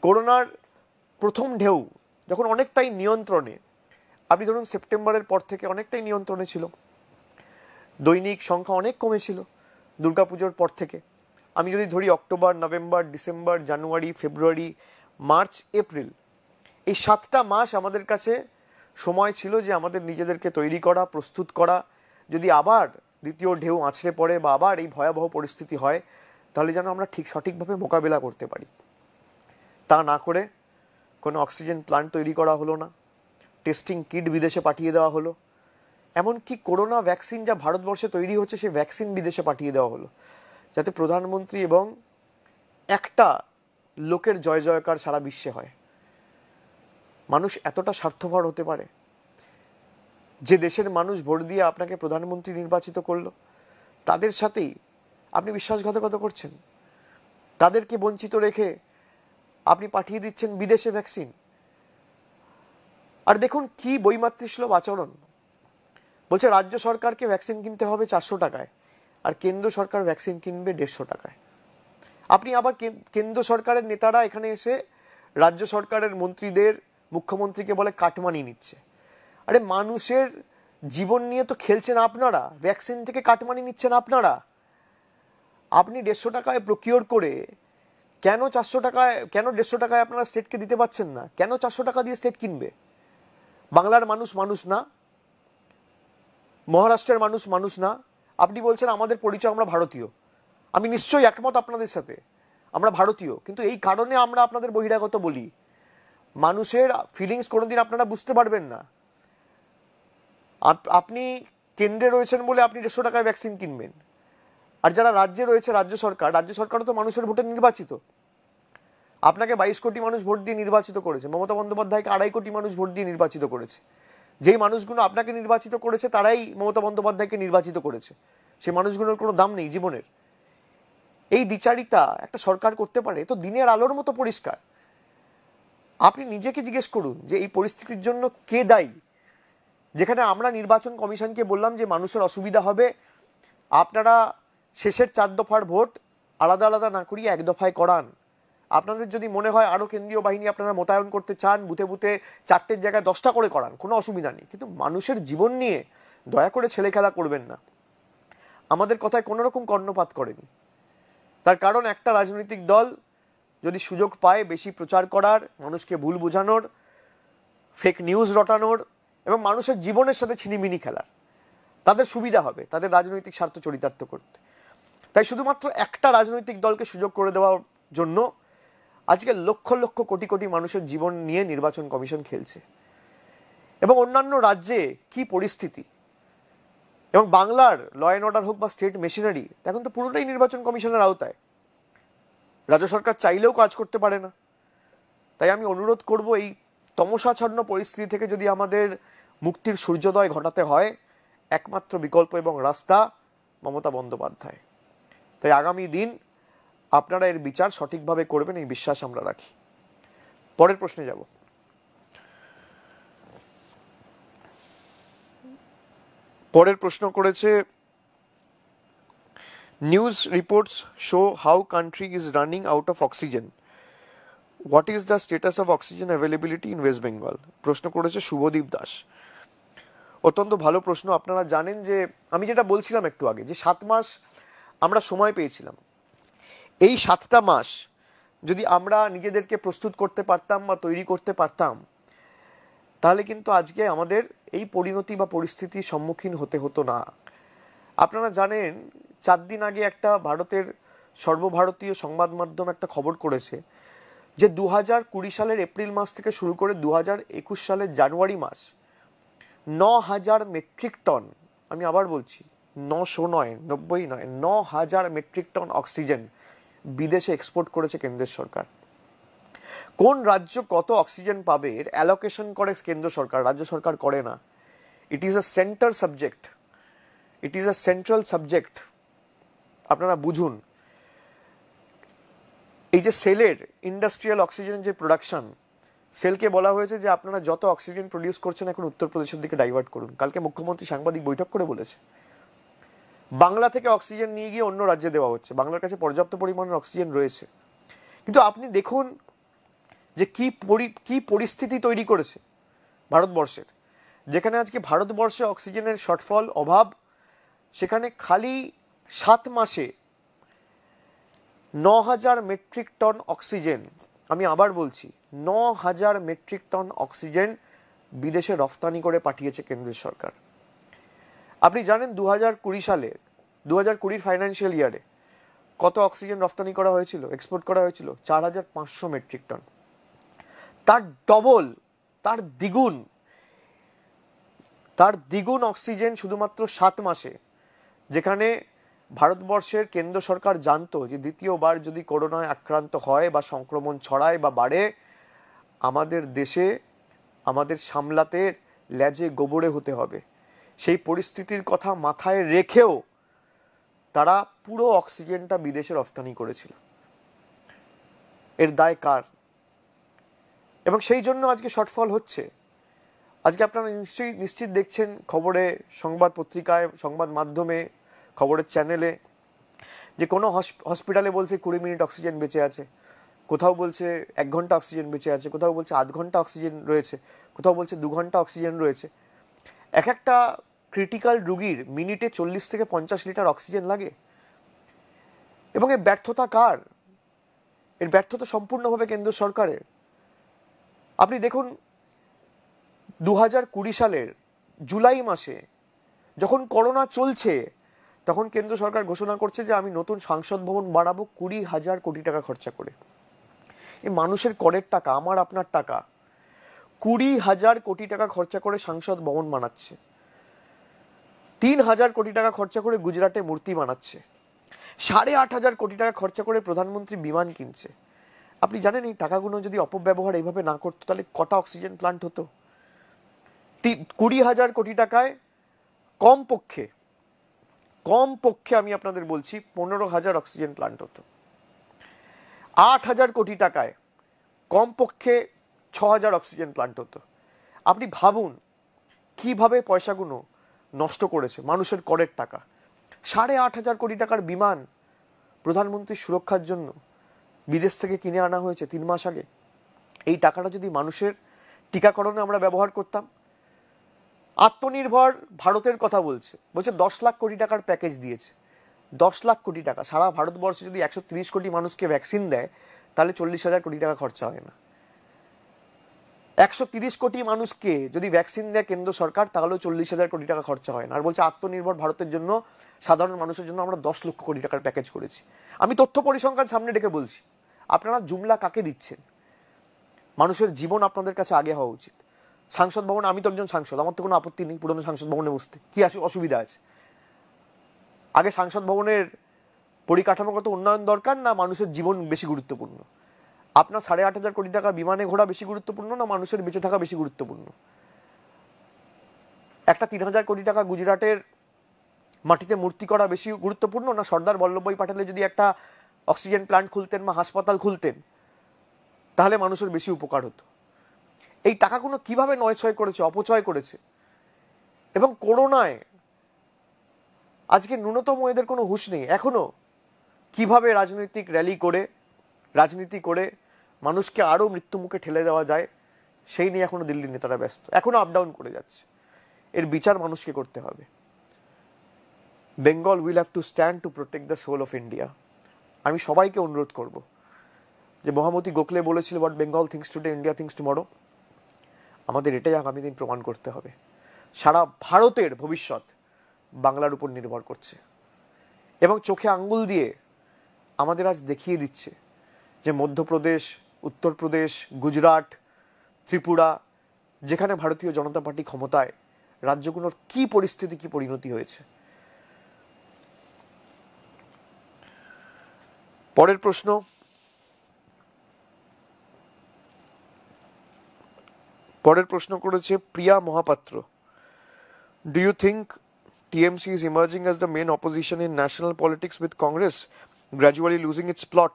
Speaker 1: করোনার প্রথম ঢেউ যখন অনেকটাই নিয়ন্ত্রণে, আপনি ধরুন সেপ্টেম্বরের পর থেকে অনেকটাই নিয়ন্ত্রণে ছিল, দৈনিক সংখ্যা অনেক কমেছিল দুর্গাপুজোর পর থেকে। আমি যদি ধরি অক্টোবর, নভেম্বর, ডিসেম্বর, জানুয়ারি, ফেব্রুয়ারি, মার্চ, এপ্রিল, এই 7টা মাস আমাদের কাছে সময় ছিল যে আমাদের নিজেদেরকে তৈরি করা, প্রস্তুত করা। যদি আবার দ্বিতীয় ঢেউ আছড়ে পড়ে বা আবার এই ভয়াবহ পরিস্থিতি হয়, তাহলে যেন আমরা সঠিকভাবে মোকাবেলা করতে পারি। তা না করে কোনো অক্সিজেন প্লান্ট তৈরি করা হলো না, টেস্টিং কিট বিদেশে পাঠিয়ে দেওয়া হলো, এমনকি করোনা ভ্যাকসিন যা ভারতবর্ষে তৈরি হচ্ছে সেই ভ্যাকসিন বিদেশে পাঠিয়ে দেওয়া হলো, যাতে প্রধানমন্ত্রী এবং একটা লোকের জয় জয়কার সারা বিশ্বে হয়। মানুষ এতটা স্বার্থপর হতে পারে? যে দেশের মানুষ ভোট দিয়ে আপনাকে প্রধানমন্ত্রী নির্বাচিত করলো, তাদের সাথেই আপনি বিশ্বাসঘাতকতা করছেন, তাদেরকে বঞ্চিত রেখে আপনি পাঠিয়ে দিচ্ছেন বিদেশে ভ্যাকসিন। আর দেখুন কি বৈমাতৃসুলভ আচরণ। বলছে রাজ্য সরকারকে ভ্যাকসিন কিনতে হবে 400 টাকায়, আর কেন্দ্র সরকার ভ্যাকসিন কিনবে 150 টাকায়। আপনি আবার কেন্দ্র সরকারের নেতারা এখানে এসে রাজ্য সরকারের মন্ত্রীদের, মুখ্যমন্ত্রীকে বলে কাটমানি নিচ্ছে। আরে মানুষের জীবন নিয়ে তো খেলছেন আপনারা, ভ্যাকসিন থেকে কাটমানি নিচ্ছেন আপনারা। আপনি 150 টাকায় প্রকিওর করে কেন 400 টাকায়, কেন 150 টাকায় আপনারা স্টেটকে দিতে পারছেন না? কেন 400 টাকা দিয়ে স্টেট কিনবে? বাংলার মানুষ মানুষ না? মহারাষ্ট্রের মানুষ মানুষ না? আপনি বলছেন আমাদের পরিচয় আমরা ভারতীয়, আমি নিশ্চয়ই একমত আপনাদের সাথে, আমরা ভারতীয়, কিন্তু এই কারণে আমরা আপনাদের বহিরাগত বলি। মানুষের ফিলিংস কোনোদিন আপনারা বুঝতে পারবেন না। আপনি কেন্দ্রে রয়েছেন বলে আপনি 150 টাকায় ভ্যাকসিন কিনবেন, আর যারা রাজ্যে রয়েছে, রাজ্য সরকারও তো মানুষের ভোটে নির্বাচিত। আপনাকে 22 কোটি মানুষ ভোট দিয়ে নির্বাচিত করেছে, মমতা বন্দ্যোপাধ্যায়কে 2.5 কোটি মানুষ ভোট দিয়ে নির্বাচিত করেছে। যেই মানুষগুলো আপনাকে নির্বাচিত করেছে তারাই মমতা বন্দ্যোপাধ্যায়কে নির্বাচিত করেছে। সেই মানুষগুলোর কোনো দাম নেই জীবনের। এই দ্বিচারিতা একটা সরকার করতে পারে? তো দিনের আলোর মতো পরিষ্কার। আপনি নিজেকে জিজ্ঞেস করুন যে এই পরিস্থিতির জন্য কে দায়ী। যেখানে আমরা নির্বাচন কমিশনকে বললাম যে মানুষের অসুবিধা হবে, আপনারা শেষের 4 দফার ভোট আলাদা আলাদা না করিয়ে 1 দফায় করান। আপনাদের যদি মনে হয় আরও কেন্দ্রীয় বাহিনী আপনারা মোতায়েন করতে চান, বুথে বুথে 4টের জায়গায় 10টা করে করান, কোনো অসুবিধা নেই, কিন্তু মানুষের জীবন নিয়ে দয়া করে ছেলে খেলা করবেন না। আমাদের কথায় কোনো রকম কর্ণপাত করেনি। তার কারণ একটা রাজনৈতিক দল যদি সুযোগ পায় বেশি প্রচার করার, মানুষকে ভুল বোঝানোর, ফেক নিউজ রটানোর এবং মানুষের জীবনের সাথে ছিনিমিনি খেলার, তাদের সুবিধা হবে তাদের রাজনৈতিক স্বার্থ চরিতার্থ করতে। তাই শুধুমাত্র একটা রাজনৈতিক দলকে সুযোগ করে দেওয়ার জন্য আজকে লক্ষ লক্ষ কোটি কোটি মানুষের জীবন নিয়ে নির্বাচন কমিশন খেলছে। এবং অন্যান্য রাজ্যে কি পরিস্থিতি, এবং বাংলার ল অ্যান্ড অর্ডার হোক বা স্টেট মেশিনারি, এখন তো পুরোটাই নির্বাচন কমিশনের আওতায়। রাজ্য সরকার চাইলেও কাজ করতে পারে না। তাই আমি অনুরোধ করব, এই তমসাচ্ছন্ন পরিস্থিতি থেকে যদি আমাদের মুক্তির সূর্যোদয় ঘটাতে হয়, একমাত্র বিকল্প এবং রাস্তা মমতা বন্দ্যোপাধ্যায়। তাই আগামী দিন আপনারা এর বিচার সঠিকভাবে করবেন, এই বিশ্বাস আমরা রাখি। পরের প্রশ্নে যাব। পরের প্রশ্ন করেছে, news reports show how country is running out of oxygen, what is the status of oxygen availability in West Bengal? প্রশ্ন করেছে শুভদীপ দাস। অত্যন্ত ভালো প্রশ্ন। আপনারা জানেন যে আমি যেটা বলছিলাম একটু আগে, যে 7 মাস আমরা সময় পেয়েছিলাম। এই 7টা মাস যদি আমরা নিজেদেরকে প্রস্তুত করতে পারতাম বা তৈরি করতে পারতাম, তাহলে কিন্তু আজকে আমাদের এই পরিণতি বা পরিস্থিতির সম্মুখীন হতে হতো না। আপনারা জানেন 4 দিন আগে একটা ভারতের সর্বভারতীয় সংবাদ মাধ্যম একটা খবর করেছে যে 2020 সালের এপ্রিল মাস থেকে শুরু করে 2021 সালের জানুয়ারি মাস 9,000 মেট্রিক টন, আমি আবার বলছি 900 নয়, 90 নয়, 9,000 মেট্রিক টন অক্সিজেন বিদেশে এক্সপোর্ট করেছে কেন্দ্রের সরকার। কোন রাজ্য কত অক্সিজেন পাবে এর অ্যালোকেশন করে কেন্দ্র সরকার, রাজ্য সরকার করে না। It is a centre subject, it is a central subject. আপনারা বুঝুন, এই যে সেলের ইন্ডাস্ট্রিয়াল অক্সিজেন যে প্রোডাকশন, সেলকে বলা হয়েছে যে আপনারা যত অক্সিজেন প্রডিউস করছেন এখন উত্তরপ্রদেশের দিকে ডাইভার্ট করুন। কালকে মুখ্যমন্ত্রী সাংবাদিক বৈঠক করে বলেছে বাংলা থেকে অক্সিজেন নিয়ে গিয়ে অন্য রাজ্যে দেওয়া হচ্ছে, বাংলার কাছে পর্যাপ্ত পরিমাণের অক্সিজেন রয়েছে। কিন্তু আপনি দেখুন যে কি পরিস্থিতি তৈরি করেছে ভারতবর্ষের, যেখানে আজকে ভারতবর্ষে অক্সিজেনের শর্টফল, অভাব, সেখানে খালি 7 মাসে 9,000 মেট্রিক টন অক্সিজেন, আমি আবার বলছি 9,000 মেট্রিক টন অক্সিজেন বিদেশে রফতানি করে পাঠিয়েছে কেন্দ্রের সরকার। আপনি জানেন 2020 সালে 2020 ফাইন্যান্সিয়াল ইয়ারে কত অক্সিজেন রপ্তানি করা হয়েছিল, এক্সপোর্ট করা হয়েছিল? 4,500 মেট্রিক টন। তার ডবল, তার দ্বিগুণ অক্সিজেন শুধুমাত্র 7 মাসে, যেখানে ভারতবর্ষের কেন্দ্র সরকার জানতো যে দ্বিতীয়বার যদি করোনায় আক্রান্ত হয় বা সংক্রমণ ছড়ায় বা বাড়ে, আমাদের দেশে আমাদের সামলাতে লেজে গোবরে হতে হবে। সেই পরিস্থিতির কথা মাথায় রেখেও তারা পুরো অক্সিজেনটা বিদেশে রপ্তানি করেছিল। এর দায় কার? এবং সেই জন্য আজকে শর্টফল হচ্ছে। আজকে আপনারা নিশ্চিত দেখছেন খবরে, সংবাদ পত্রিকায়, সংবাদ মাধ্যমে, খবরের চ্যানেলে, যে কোনো হসপিটালে বলছে 20 মিনিট অক্সিজেন বেঁচে আছে, কোথাও বলছে 1 ঘন্টা অক্সিজেন বেঁচে আছে, কোথাও বলছে আধ ঘন্টা অক্সিজেন রয়েছে, কোথাও বলছে 2 ঘন্টা অক্সিজেন রয়েছে। এক একটা ক্রিটিক্যাল রুগীর মিনিটে 40 থেকে 50 লিটার অক্সিজেন লাগে। এবং এর ব্যর্থতা কার? এর ব্যর্থতা সম্পূর্ণভাবে কেন্দ্র সরকারের। আপনি দেখুন 2020 সালের জুলাই মাসে যখন করোনা চলছে, তখন কেন্দ্র সরকার ঘোষণা করছে যে আমি নতুন সংসদ ভবন বাড়াবো 20,000 কোটি টাকা খরচা করে। এই মানুষের করের টাকা, আমার আপনার টাকা, 20,000 কোটি টাকা খরচা করে সংসদ ভবন বানাচ্ছে। 3,000 কোটি টাকা খরচা করে গুজরাটে মূর্তি বানাচ্ছে। 8,500 কোটি টাকা খরচা করে প্রধানমন্ত্রী বিমান কিনছে। আপনি জানেন এই টাকাগুলো যদি অপব্যবহার এইভাবে না করতো তাহলে কটা অক্সিজেন প্লান্ট হতো? 20,000 কোটি টাকায় কমপক্ষে আমি আপনাদের বলছি 15,000 অক্সিজেন প্লান্ট হতো। 8,000 কোটি টাকায় কমপক্ষে 6,000 অক্সিজেন প্লান্ট হতো। আপনি ভাবুন কিভাবে পয়সাগুলো নষ্ট করেছে, মানুষের করের টাকা। 8,500 কোটি টাকার বিমান প্রধানমন্ত্রীর সুরক্ষার জন্য বিদেশ থেকে কিনে আনা হয়েছে 3 মাস আগে। এই টাকাটা যদি মানুষের টিকাকরণে আমরা ব্যবহার করতাম। আত্মনির্ভর ভারতের কথা বলছে 10 লাখ কোটি টাকার প্যাকেজ দিয়েছে। 10 লাখ কোটি টাকা। সারা ভারতবর্ষে যদি 130 কোটি মানুষকে ভ্যাকসিন দেয় তাহলে 40,000 কোটি টাকা খরচা হয় না। 130 কোটি মানুষকে যদি ভ্যাকসিন দেয় কেন্দ্র সরকার তাহলেও 40,000 কোটি টাকা খরচা হয় না। আর বলছে আত্মনির্ভর ভারতের জন্য, সাধারণ মানুষের জন্য আমরা 10 লক্ষ কোটি টাকার প্যাকেজ করেছি। আমি তথ্য পরিসংখ্যান সামনে রেখে বলছি, আপনারা জুমলা কাকে দিচ্ছেন? মানুষের জীবন আপনাদের কাছে আগে হওয়া উচিত। সংসদ ভবন, আমি তো একজন সাংসদ, আমার তো কোনো আপত্তি নেই পুরনো সংসদ ভবনে বসতে, কি অসুবিধা আছে? আগে সংসদ ভবনের পরিকাঠামোগত উন্নয়ন দরকার, না মানুষের জীবন বেশি গুরুত্বপূর্ণ? আপনার 8,500 কোটি টাকা বিমানে ঘোরা বেশি গুরুত্বপূর্ণ, না মানুষের বেঁচে থাকা বেশি গুরুত্বপূর্ণ? একটা 3,000 কোটি টাকা গুজরাটের মাটিতে মূর্তি করা বেশি গুরুত্বপূর্ণ, না সর্দার বল্লভভাই প্যাটেলে যদি একটা অক্সিজেন প্ল্যান্ট খুলতেন বা হাসপাতাল খুলতেন তাহলে মানুষের বেশি উপকার হতো? এই টাকাগুলো কিভাবে নয়ছয় করেছে, অপচয় করেছে। এবং করোনায় আজকে ন্যূনতম এদের কোনো হুঁশ নেই এখনো। কিভাবে রাজনৈতিক র্যালি করে, রাজনীতি করে মানুষকে আরো মৃত্যুমুখে ঠেলে দেওয়া যায় সেই নিয়ে এখনো দিল্লির নেতারা ব্যস্ত, এখনো আপ ডাউন করে যাচ্ছে। এর বিচার মানুষকে করতে হবে। Bengal will have to stand to protect the soul of India. আমি সবাইকে অনুরোধ করব যে মহামতি গোখলে বলেছিল what Bengal thinks today India thinks tomorrow. আমাদের এটাই আগামী দিন প্রমাণ করতে হবে। সারা ভারতের ভবিষ্যৎ বাংলার উপর নির্ভর করছে এবং চোখে আঙ্গুল দিয়ে আমাদের আজ দেখিয়ে দিচ্ছে যে মধ্যপ্রদেশ, উত্তরপ্রদেশ, গুজরাট, ত্রিপুরা, যেখানে ভারতীয় জনতা পার্টি ক্ষমতায়, রাজ্যগুলোর কি পরিস্থিতি, কি পরিণতি হয়েছে। পরের প্রশ্ন, করেছে Priya Mohapatra. Do you think TMC is emerging as the main opposition in national politics with Congress gradually losing its plot?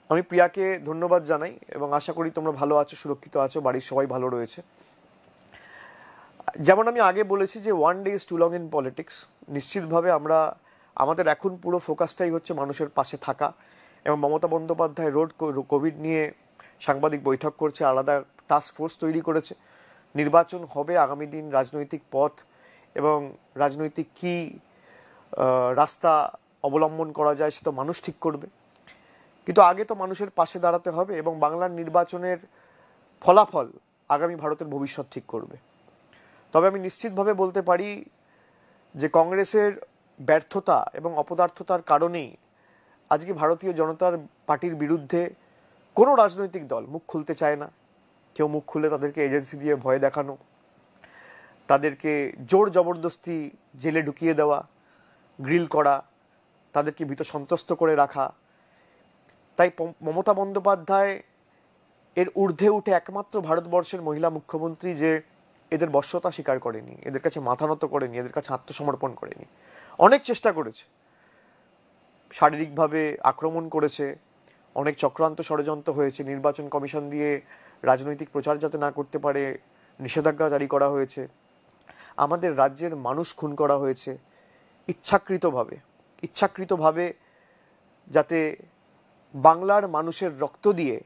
Speaker 1: আমি প্রিয়াকে ধন্যবাদ জানাই এবং আশা করি তোমরা ভালো আছো, সুরক্ষিত আছো, বাড়ির সবাই ভালো রয়েছে। যেমন আমি আগে বলেছি যে one day is too long in politics. নিশ্চিতভাবে আমাদের এখন পুরো ফোকাসটাই হচ্ছে মানুষের পাশে থাকা। এবং মমতা বন্দ্যোপাধ্যায় কোভিড নিয়ে সাংবাদিক বৈঠক করছে, আলাদা টাস্ক ফোর্স তৈরি করেছে। নির্বাচন হবে, আগামী দিন রাজনৈতিক পথ এবং রাজনৈতিক কি রাস্তা অবলম্বন করা যায় সে তো মানুষ ঠিক করবে। কিন্তু আগে তো মানুষের পাশে দাঁড়াতে হবে এবং বাংলার নির্বাচনের ফলাফল আগামী ভারতের ভবিষ্যৎ ঠিক করবে। তো তবে আমি নিশ্চিতভাবে বলতে পারি যে কংগ্রেসের ব্যর্থতা এবং অপদার্থতার কারণেই আজকে ভারতীয় জনতার পার্টির বিরুদ্ধে কোনো রাজনৈতিক দল মুখ খুলতে চায় না। কেউ মুখ খুলে তাদেরকে এজেন্সি দিয়ে ভয় দেখানো, তাদেরকে জোর জবরদস্তি জেলে ঢুকিয়ে দেওয়া, গ্রিল করা, তাদেরকে ভীত সন্ত্রস্ত করে রাখা। তাই মমতা বন্দ্যোপাধ্যায় এর ঊর্ধ্বে উঠে একমাত্র ভারতবর্ষের মহিলা মুখ্যমন্ত্রী যে এদের বশ্যতা স্বীকার করেনি, এদের কাছে মাথা নত করেনি, এদের কাছে আত্মসমর্পণ করেনি। অনেক চেষ্টা করেছে, শারীরিকভাবে আক্রমণ করেছে, অনেক চক্রান্ত ষড়যন্ত্র হয়েছে, নির্বাচন কমিশন দিয়ে রাজনৈতিক প্রচার যাতে না করতে পারে নিষেধাজ্ঞা জারি করা হয়েছে, আমাদের রাজ্যের মানুষ খুন করা হয়েছে ইচ্ছাকৃতভাবে যাতে বাংলার মানুষের রক্ত দিয়ে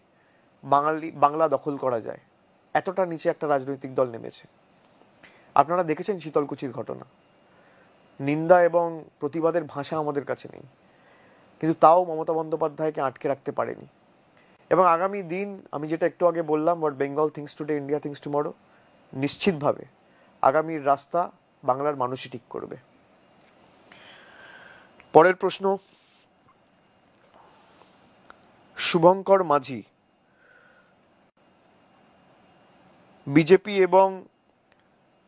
Speaker 1: বাংলা দখল করা যায়, এতটা নিচে একটা রাজনৈতিক দল নেমেছে। আপনারা দেখেছেন শীতলকুচির ঘটনা, নিন্দা এবং প্রতিবাদের ভাষা আমাদের কাছে নেই, কিন্তু তাও মমতা বন্দ্যোপাধ্যায়কে আটকে রাখতে পারেনি। এবং আগামী দিন আমি যেটা একটু আগে বললাম, what Bengal thinks today India thinks tomorrow, নিশ্চিতভাবে আগামীর রাস্তা বাংলার মানুষই ঠিক করবে। পরের প্রশ্ন, শুভঙ্কর মাঝি, বিজেপি এবং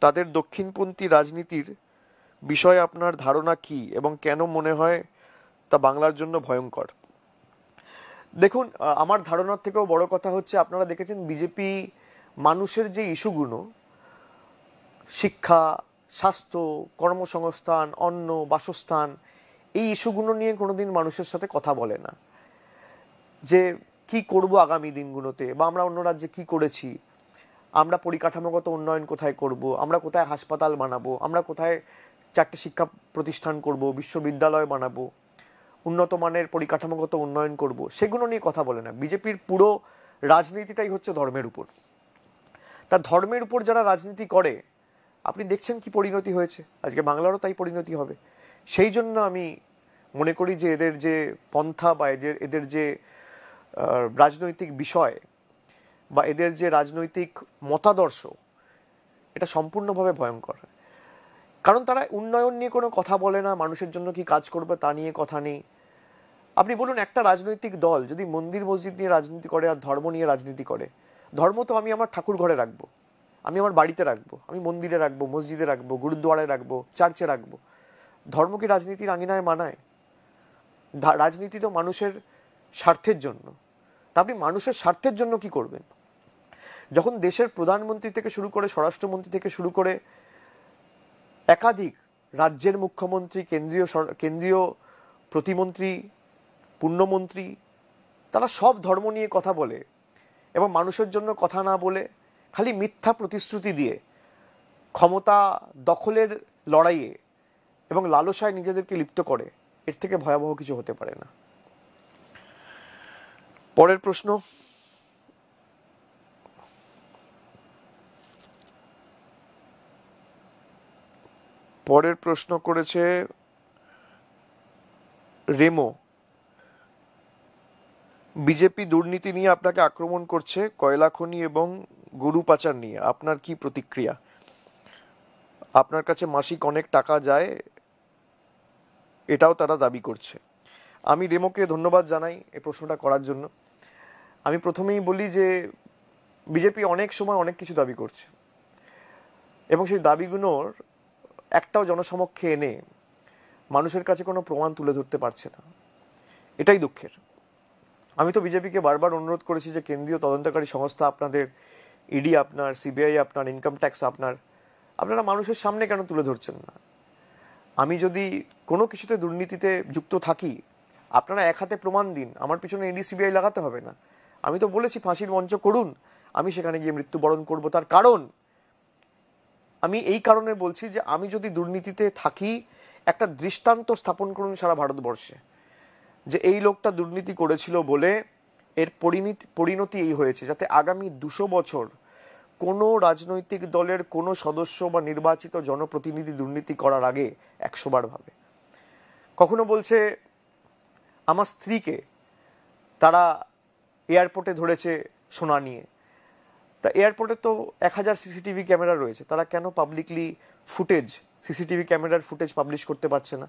Speaker 1: তাদের দক্ষিণপন্থী রাজনীতির বিষয়ে আপনার ধারণা কি এবং কেন মনে হয় তা বাংলার জন্য ভয়ঙ্কর? দেখুন, আমার ধারণার থেকেও বড় কথা হচ্ছে, আপনারা দেখেছেন বিজেপি মানুষের যে ইস্যুগুলো, শিক্ষা, স্বাস্থ্য, কর্মসংস্থান, অন্ন, বাসস্থান, এই ইস্যুগুলো নিয়ে কোনোদিন মানুষের সাথে কথা বলে না। যে কি করব আগামী দিনগুলোতে, বা আমরা অন্য রাজ্যে কি করেছি, আমরা পরিকাঠামোগত উন্নয়ন কোথায় করব, আমরা কোথায় হাসপাতাল বানাবো, আমরা কোথায় 4টে শিক্ষা প্রতিষ্ঠান করব, বিশ্ববিদ্যালয় বানাবো, উন্নত মানের পরিকাঠামোগত উন্নয়ন করব, সেগুলো নিয়ে কথা বলে না। বিজেপির পুরো রাজনীতিটাই হচ্ছে ধর্মের উপর। তা ধর্মের উপর যারা রাজনীতি করে, আপনি দেখছেন কি পরিণতি হয়েছে, আজকে বাংলারও তাই পরিণতি হবে। সেই জন্য আমি মনে করি যে এদের যে পন্থা বা এদের যে রাজনৈতিক বিষয় বা এদের যে রাজনৈতিক মতাদর্শ, এটা সম্পূর্ণভাবে ভয়ঙ্কর। কারণ তারা উন্নয়ন নিয়ে কোনো কথা বলে না, মানুষের জন্য কি কাজ করবে তা নিয়ে কথা নেই। আপনি বলুন, একটা রাজনৈতিক দল যদি মন্দির মসজিদ নিয়ে রাজনীতি করে আর ধর্ম নিয়ে রাজনীতি করে, ধর্ম তো আমি আমার ঠাকুর ঘরে রাখবো, আমি আমার বাড়িতে রাখবো, আমি মন্দিরে রাখবো, মসজিদে রাখবো, গুরুদ্বারায় রাখবো, চার্চে রাখবো। ধর্ম কি রাজনীতির আঙিনায় মানায়? রাজনীতি তো মানুষের স্বার্থের জন্য। তা আপনি মানুষের স্বার্থের জন্য কি করবেন? যখন দেশের প্রধানমন্ত্রী থেকে শুরু করে স্বরাষ্ট্রমন্ত্রী থেকে শুরু করে একাধিক রাজ্যের মুখ্যমন্ত্রী, কেন্দ্রীয় প্রতিমন্ত্রী, পূর্ণমন্ত্রী, তারা সব ধর্ম নিয়ে কথা বলে এবং মানুষের জন্য কথা না বলে খালি মিথ্যা প্রতিশ্রুতি দিয়ে ক্ষমতা দখলের লড়াইয়ে এবং লালসায় নিজেদেরকে লিপ্ত করে, এর থেকে ভয়াবহ কিছু হতে পারে না। পরের প্রশ্ন, করেছে রেমো, বিজেপি দুর্নীতি নিয়ে আপনাকে আক্রমণ করছে, কয়লা খনি এবং গরু পাচার নিয়ে আপনার কি প্রতিক্রিয়া? আপনার কাছে মাসিক অনেক টাকা যায়, এটাও তারা দাবি করছে। আমি রেমোকে ধন্যবাদ জানাই এই প্রশ্নটা করার জন্য। আমি প্রথমেই বলি যে বিজেপি অনেক সময় অনেক কিছু দাবি করছে এবং সেই দাবিগুলোর একটাও জনসমক্ষে এনে মানুষের কাছে কোনো প্রমাণ তুলে ধরতে পারছে না, এটাই দুঃখের। আমি তো বিজেপিকে বারবার অনুরোধ করেছি যে কেন্দ্রীয় তদন্তকারী সংস্থা আপনাদের, ইডি আপনার, সিবিআই আপনার, ইনকাম ট্যাক্স আপনারা মানুষের সামনে কেন তুলে ধরছেন না? আমি যদি কোনো কিছুতে দুর্নীতিতে যুক্ত থাকি, আপনারা এক হাতে প্রমাণ দিন, আমার পিছনে ইডি সিবিআই লাগাতে হবে না। আমি তো বলেছি ফাঁসির মঞ্চ করুন, আমি সেখানে গিয়ে মৃত্যুবরণ করব। তার কারণ আমি এই কারণে বলছি যে আমি যদি দুর্নীতিতে থাকি, একটা দৃষ্টান্ত স্থাপন করুন সারা ভারতবর্ষে যে এই লোকটা দুর্নীতি করেছিল বলে এর পরিণতি এই হয়েছে, যাতে আগামী 200 বছর কোনো রাজনৈতিক দলের কোনো সদস্য বা নির্বাচিত জনপ্রতিনিধি দুর্নীতি করার আগে 100 বার ভাবে। কখনো বলছে আমার স্ত্রীকে তারা এয়ারপোর্টে ধরেছে সোনা নিয়ে, তা এয়ারপোর্টে তো 1000 সিসিটিভি ক্যামেরা রয়েছে, তারা কেন পাবলিকলি ফুটেজ, সিসিটিভি ক্যামেরার ফুটেজ পাবলিশ করতে পারছে না?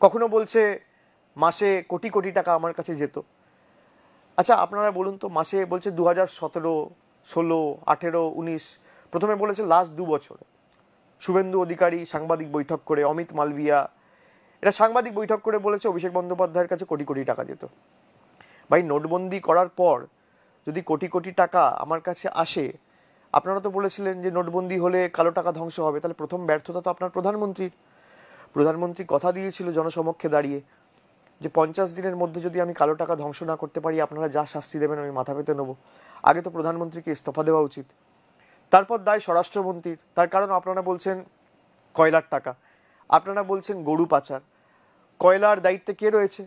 Speaker 1: কখনো বলছে মাসে কোটি কোটি টাকা আমার কাছে যেত। আচ্ছা আপনারা বলুন তো, মাসে বলছে 2017, 16, 18, 19, প্রথমে বলেছে লাস্ট 2 বছর শুভেন্দু অধিকারী সাংবাদিক বৈঠক করে, অমিত মালভিয়া এটা সাংবাদিক বৈঠক করে বলেছে অভিষেক বন্দ্যোপাধ্যায়ের কাছে কোটি কোটি টাকা যেত। ভাই নোটবন্দি করার পর যদি কোটি কোটি টাকা আমার কাছে আসে, আপনারা তো বলেছিলেন যে নোটবন্দি হলে কালো টাকা ধ্বংস হবে, তাহলে প্রথম ব্যর্থতা তো আপনার প্রধানমন্ত্রীর। প্রধানমন্ত্রী কথা দিয়েছিল জনসমক্ষে দাঁড়িয়ে যে 50 দিনের মধ্যে যদি আমি কালো টাকা ধ্বংস না করতে পারি আপনারা যা শাস্তি দেবেন আমি মাথা পেতে নেবো। আগে তো প্রধানমন্ত্রীকে ইস্তফা দেওয়া উচিত। তারপর দায় স্বরাষ্ট্রমন্ত্রীর, তার কারণ আপনারা বলছেন কয়লার টাকা, আপনারা বলছেন গরু পাচার। কয়লার দায়িত্বে কে রয়েছে?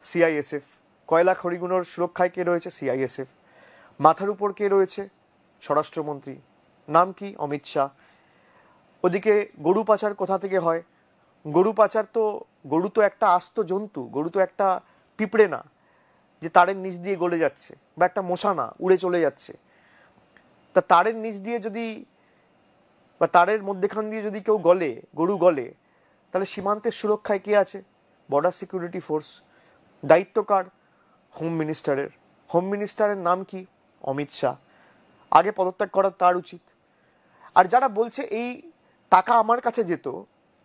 Speaker 1: সিআইএসএফ। কয়লা খড়িগুলোর সুরক্ষায় কে রয়েছে? সিআইএসএফ। মাথার উপর কে রয়েছে? স্বরাষ্ট্রমন্ত্রী, নাম কি? অমিত শাহ। ওদিকে গরু পাচার কোথা থেকে হয়? গরু পাচার তো, গরু তো একটা আস্ত জন্তু, গরু তো একটা পিঁপড়ে না যে তারের নিচ দিয়ে গলে যাচ্ছে, বা একটা মশা না উড়ে চলে যাচ্ছে। তা তারের নিচ দিয়ে যদি বা তারের মধ্যেখান দিয়ে যদি কেউ গলে, গরু গলে, তাহলে সীমান্তের সুরক্ষায় কে আছে? Border security force. দায়িত্ব কার? হোম মিনিস্টারের। হোম মিনিস্টারের নাম কি? অমিত শাহ। আগে পদত্যাগ করা তার উচিত। আর যারা বলছে এই টাকা আমার কাছে যেত,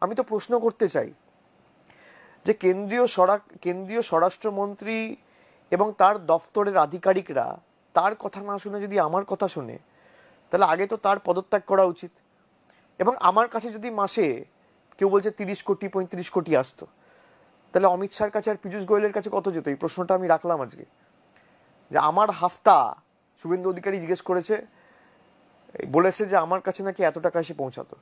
Speaker 1: আমি তো প্রশ্ন করতে চাই যে কেন্দ্রীয় স্বরাষ্ট্রমন্ত্রী এবং তার দফতরের আধিকারিকরা তার কথা না শুনে যদি আমার কথা শোনে, তাহলে আগে তো তার পদত্যাগ করা উচিত। এবং আমার কাছে যদি মাসে কেউ বলছে 30 কোটি 35 কোটি আসতো, তাহলে অমিত শাহর কাছে আর পীযূষ গোয়েলের কাছে কত যেত? এই প্রশ্নটা আমি রাখলাম আজকে। যে আমার হাফতা শুভেন্দু অধিকারী জিজ্ঞেস করেছে, বলেছে যে আমার কাছে নাকি এত টাকা এসে পৌঁছাতো,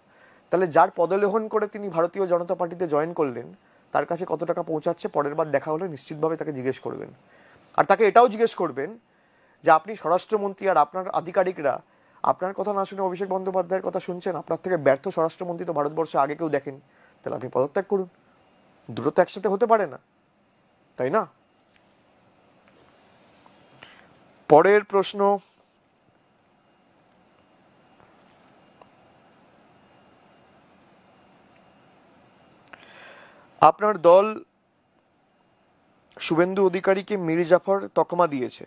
Speaker 1: তাহলে যার পদলেহন করে তিনি ভারতীয় জনতা পার্টিতে জয়েন করলেন তার কাছে কত টাকা পৌঁছাচ্ছে পরের বার দেখা হলে নিশ্চিতভাবে তাকে জিজ্ঞেস করবেন। আর তাকে এটাও জিজ্ঞেস করবেন যে আপনি স্বরাষ্ট্রমন্ত্রী আর আপনার আধিকারিকরা আপনার কথা না শুনে অভিষেক বন্দ্যোপাধ্যায়ের কথা শুনছেন, আপনার থেকে ব্যর্থ স্বরাষ্ট্রমন্ত্রী তো ভারতবর্ষে আগে কেউ দেখেনি, তাহলে আপনি পদত্যাগ করুন। দুটো তো একসাথে হতে পারে না, তাই না? পরের প্রশ্ন, আপনার দল শুভেন্দু অধিকারীকে মীর জাফর তকমা দিয়েছে,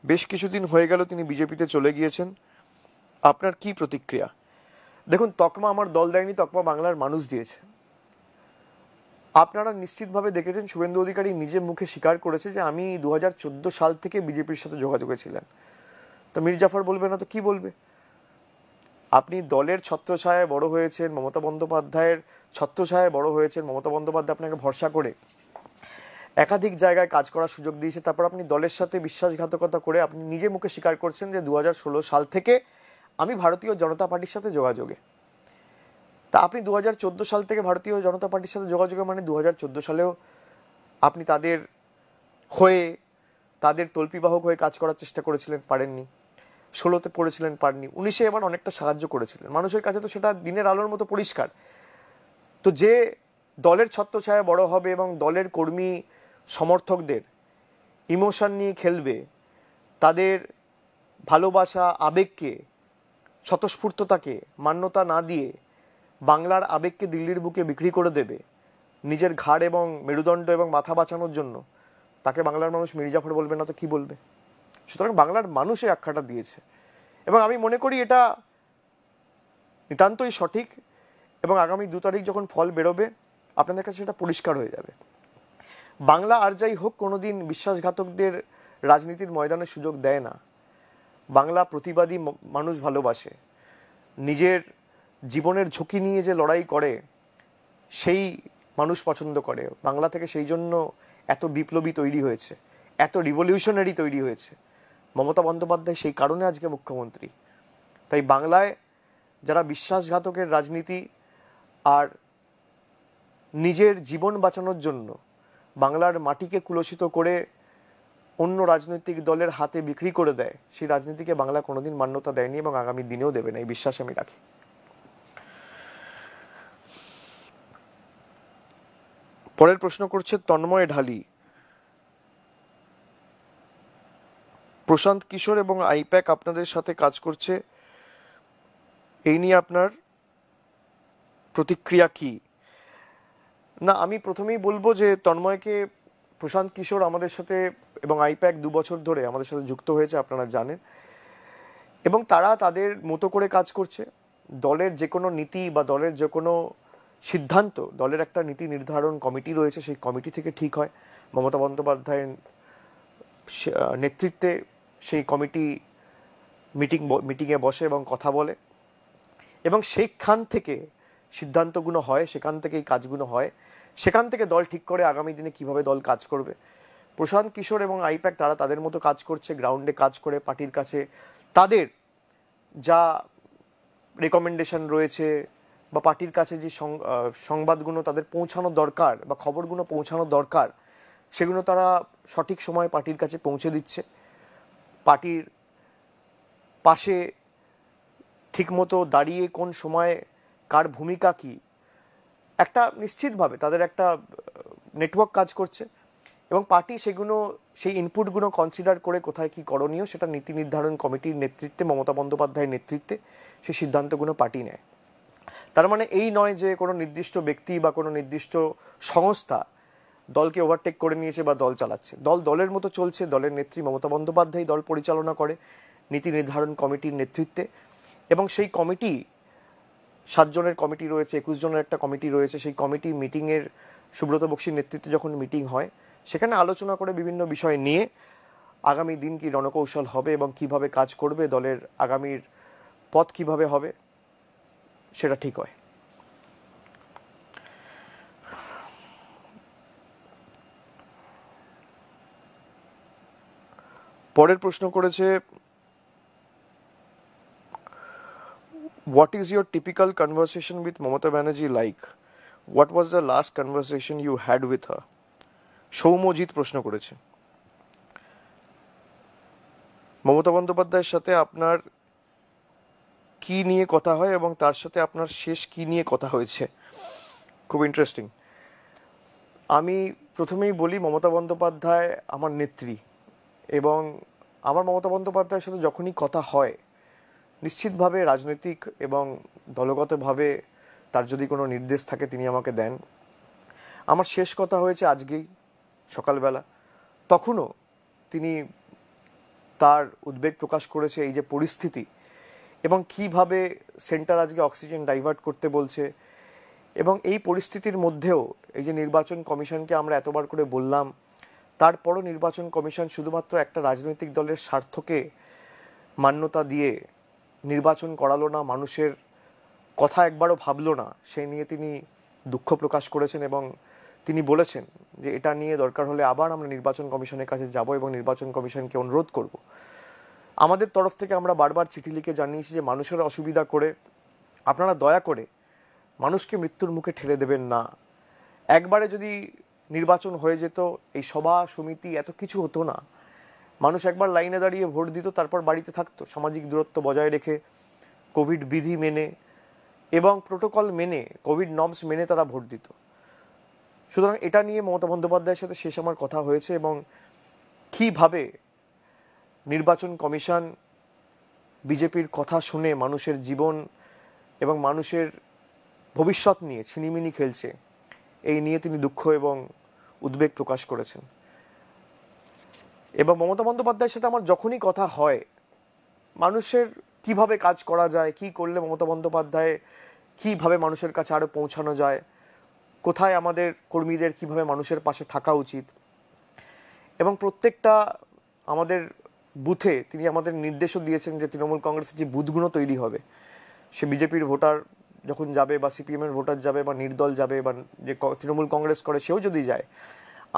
Speaker 1: বেশ কিছুদিন হয়ে গেল তিনি বিজেপিতে চলে গিয়েছেন, আপনার কি প্রতিক্রিয়া? দেখুন, তকমা আমার দল দেয়নি, তকমা বাংলার মানুষ দিয়েছে। আপনারা নিশ্চিতভাবে দেখেছেন শুভেন্দু অধিকারী নিজে মুখে স্বীকার করেছে যে আমি 2014 সাল থেকে বিজেপির সাথে যোগাযোগে ছিলেন। তো মীর জাফর বলবে না তো কি বলবে? আপনি দলের ছত্রছায়ায় বড় হয়েছেন, মমতা বন্দ্যোপাধ্যায়ের ছত্রছায়ায় বড় হয়েছেন, মমতা বন্দ্যোপাধ্যায় আপনাকে ভরসা করে একাধিক জায়গায় কাজ করার সুযোগ দিয়েছে, তারপর আপনি দলের সাথে বিশ্বাসঘাতকতা করে আপনি নিজে মুখে স্বীকার করছেন যে 2016 সাল থেকে আমি ভারতীয় জনতা পার্টির সাথে যোগাযোগে। তা আপনি 2014 সাল থেকে ভারতীয় জনতা পার্টির সাথে যোগাযোগে মানে 2014 সালেও আপনি তাদের হয়ে, তাদের তল্পিবাহক হয়ে কাজ করার চেষ্টা করেছিলেন, পারেননি। 16তে পড়েছিলেন, পারেননি। 19-এ এবার অনেকটা সাহায্য করেছিলেন, মানুষের কাছে তো সেটা দিনের আলোর মতো পরিষ্কার। তো যে দলের ছত্রছায়ায় বড় হবে এবং দলের কর্মী সমর্থকদের ইমোশন নিয়ে খেলবে, তাদের ভালোবাসা আবেগকে, স্বতঃস্ফূর্ততাকে মান্যতা না দিয়ে বাংলার আবেগকে দিল্লির বুকে বিক্রি করে দেবে নিজের ঘাড় এবং মেরুদণ্ড এবং মাথা বাঁচানোর জন্য, তাকে বাংলার মানুষ মীর জাফর বলবে না তো কি বলবে? সুতরাং বাংলার মানুষ এই আখ্যাটা দিয়েছে এবং আমি মনে করি এটা নিতান্তই সঠিক। এবং আগামী 2 তারিখ যখন ফল বেরোবে আপনাদের কাছে সেটা পরিষ্কার হয়ে যাবে। বাংলা আর যাই হোক কোনোদিন বিশ্বাসঘাতকদের রাজনীতির ময়দানে সুযোগ দেয় না। বাংলা প্রতিবাদী মানুষ ভালোবাসে, নিজের জীবনের ঝুঁকি নিয়ে যে লড়াই করে সেই মানুষ পছন্দ করে। বাংলা থেকে সেই জন্য এত বিপ্লবী তৈরি হয়েছে, এত রিভলিউশনারি তৈরি হয়েছে। মমতা বন্দ্যোপাধ্যায় সেই কারণে আজকে মুখ্যমন্ত্রী। তাই বাংলায় যারা বিশ্বাসঘাতকের রাজনীতি আর নিজের জীবন বাঁচানোর জন্য বাংলার মাটিকে কুলসিত করে অন্য রাজনৈতিক দলের হাতে বিক্রি করে দেয়, সেই রাজনীতিকে বাংলা কোনোদিন মান্যতা দেয়নি এবং আগামী দিনেও দেবে না, এই বিশ্বাস আমি রাখি। পরের প্রশ্ন করছে তন্ময় ঢালি। প্রশান্ত কিশোর এবং আইপ্যাক আপনাদের সাথে কাজ করছে, এই নিয়ে আপনার প্রতিক্রিয়া কি? না, আমি প্রথমেই বলবো যে তন্ময়কে, প্রশান্ত কিশোর আমাদের সাথে এবং আইপ্যাক 2 বছর ধরে আমাদের সাথে যুক্ত হয়েছে, আপনারা জানেন, এবং তারা তাদের মতো করে কাজ করছে। দলের যে কোনো নীতি বা দলের যে কোনো সিদ্ধান্ত, দলের একটা নীতি নির্ধারণ কমিটি রয়েছে, সেই কমিটি থেকে ঠিক হয়। মমতা বন্দ্যোপাধ্যায়ের নেতৃত্বে সেই কমিটি মিটিংয়ে বসে এবং কথা বলে, এবং সেইখান থেকে সিদ্ধান্তগুলো হয়, সেখান থেকেই কাজগুলো হয়, সেখান থেকে দল ঠিক করে আগামী দিনে কিভাবে দল কাজ করবে। প্রশান্ত কিশোর এবং আইপ্যাক তারা তাদের মতো কাজ করছে, গ্রাউন্ডে কাজ করে পার্টির কাছে তাদের যা রেকমেন্ডেশন রয়েছে বা পার্টির কাছে যে সংবাদগুলো তাদের পৌঁছানো দরকার বা খবরগুলো পৌঁছানো দরকার, সেগুলো তারা সঠিক সময়ে পার্টির কাছে পৌঁছে দিচ্ছে। পার্টির পাশে ঠিকমতো দাঁড়িয়ে কোন সময়ে কার ভূমিকা কি, একটা নিশ্চিতভাবে তাদের একটা নেটওয়ার্ক কাজ করছে, এবং পার্টি সেগুলো, সেই ইনপুটগুলো কনসিডার করে কোথায় কি করণীয় সেটা নীতি নির্ধারণ কমিটির নেতৃত্বে, মমতা বন্দ্যোপাধ্যায়ের নেতৃত্বে সেই সিদ্ধান্তগুলো পার্টি নেয়। তার মানে এই নয় যে কোনো নির্দিষ্ট ব্যক্তি বা কোনো নির্দিষ্ট সংস্থা দলকে ওভারটেক করে নিয়েছে বা দল চালাচ্ছে। দল দলের মতো চলছে, দলের নেত্রী মমতা বন্দ্যোপাধ্যায় দল পরিচালনা করে নীতি নির্ধারণ কমিটির নেতৃত্বে, এবং সেই কমিটি 7 জনের কমিটি রয়েছে, 21 জনের একটা কমিটি রয়েছে। সেই কমিটি মিটিংয়ের, সুব্রত বক্সির নেতৃত্বে যখন মিটিং হয়, সেখানে আলোচনা করে বিভিন্ন বিষয় নিয়ে আগামী দিন কি রণকৌশল হবে এবং কিভাবে কাজ করবে, দলের আগামীর পথ কিভাবে হবে, সেটা ঠিক হয়। পরের প্রশ্ন করেছে, What is your typical conversation with Mamata Banerjee like? What was the last conversation you had with her? Soumyajit প্রশ্ন করেছে, মমতা বন্দ্যোপাধ্যায়ের সাথে আপনার কি নিয়ে কথা হয় এবং তার সাথে আপনার শেষ কি নিয়ে কথা হয়েছে? খুব ইন্টারেস্টিং। আমি প্রথমেই বলি, মমতা বন্দ্যোপাধ্যায় আমার নেত্রী, এবং আমার মমতা বন্দ্যোপাধ্যায়ের সাথে যখনই কথা হয়, নিশ্চিতভাবে রাজনৈতিক এবং দলগতভাবে তার যদি কোনো নির্দেশ থাকে তিনি আমাকে দেন। আমার শেষ কথা হয়েছে আজকেই সকালবেলা, তখনও তিনি তার উদ্বেগ প্রকাশ করেছে এই যে পরিস্থিতি, এবং কিভাবে সেন্টার আজকে অক্সিজেন ডাইভার্ট করতে বলছে, এবং এই পরিস্থিতির মধ্যেও এই যে নির্বাচন কমিশনকে আমরা এতবার করে বললাম, তারপরও নির্বাচন কমিশন শুধুমাত্র একটা রাজনৈতিক দলের স্বার্থকে মান্যতা দিয়ে নির্বাচন করালো না, মানুষের কথা একবারও ভাবলো না, সেই নিয়ে তিনি দুঃখ প্রকাশ করেছেন, এবং তিনি বলেছেন যে এটা নিয়ে দরকার হলে আবার আমরা নির্বাচন কমিশনের কাছে যাব এবং নির্বাচন কমিশনকে অনুরোধ করব। আমাদের তরফ থেকে আমরা বারবার চিঠি লিখে জানিয়েছি যে মানুষের অসুবিধা করে আপনারা দয়া করে মানুষকে মৃত্যুর মুখে ঠেলে দেবেন না। একবারে যদি নির্বাচন হয়ে যেত, এই সভা সমিতি এত কিছু হতো না, মানুষ একবার লাইনে দাঁড়িয়ে ভোট দিত, তারপর বাড়িতে থাকতো সামাজিক দূরত্ব বজায় রেখে, কোভিড বিধি মেনে এবং প্রোটোকল মেনে, কোভিড নর্মস মেনে তারা ভোট দিত। সুতরাং এটা নিয়ে মমতা বন্দ্যোপাধ্যায়ের সাথে শেষ আমার কথা হয়েছে, এবং কীভাবে নির্বাচন কমিশন বিজেপির কথা শুনে মানুষের জীবন এবং মানুষের ভবিষ্যৎ নিয়ে ছিনিমিনি খেলছে, এই নিয়ে তিনি দুঃখ এবং উদ্বেগ প্রকাশ করেছেন। এবং মমতা বন্দ্যোপাধ্যায়ের সাথে আমার যখনই কথা হয়, মানুষের কিভাবে কাজ করা যায়, কি করলে মমতা বন্দ্যোপাধ্যায় কিভাবে মানুষের কাছে আরও পৌঁছানো যায়, কোথায় আমাদের কর্মীদের কিভাবে মানুষের পাশে থাকা উচিত, এবং প্রত্যেকটা আমাদের বুথে তিনি আমাদের নির্দেশও দিয়েছেন যে তৃণমূল কংগ্রেসের যে বুথগুলো তৈরি হবে, সে বিজেপির ভোটার যখন যাবে বা সিপিএমের ভোটার যাবে বা নির্দল যাবে বা যে তৃণমূল কংগ্রেস করে সেও যদি যায়,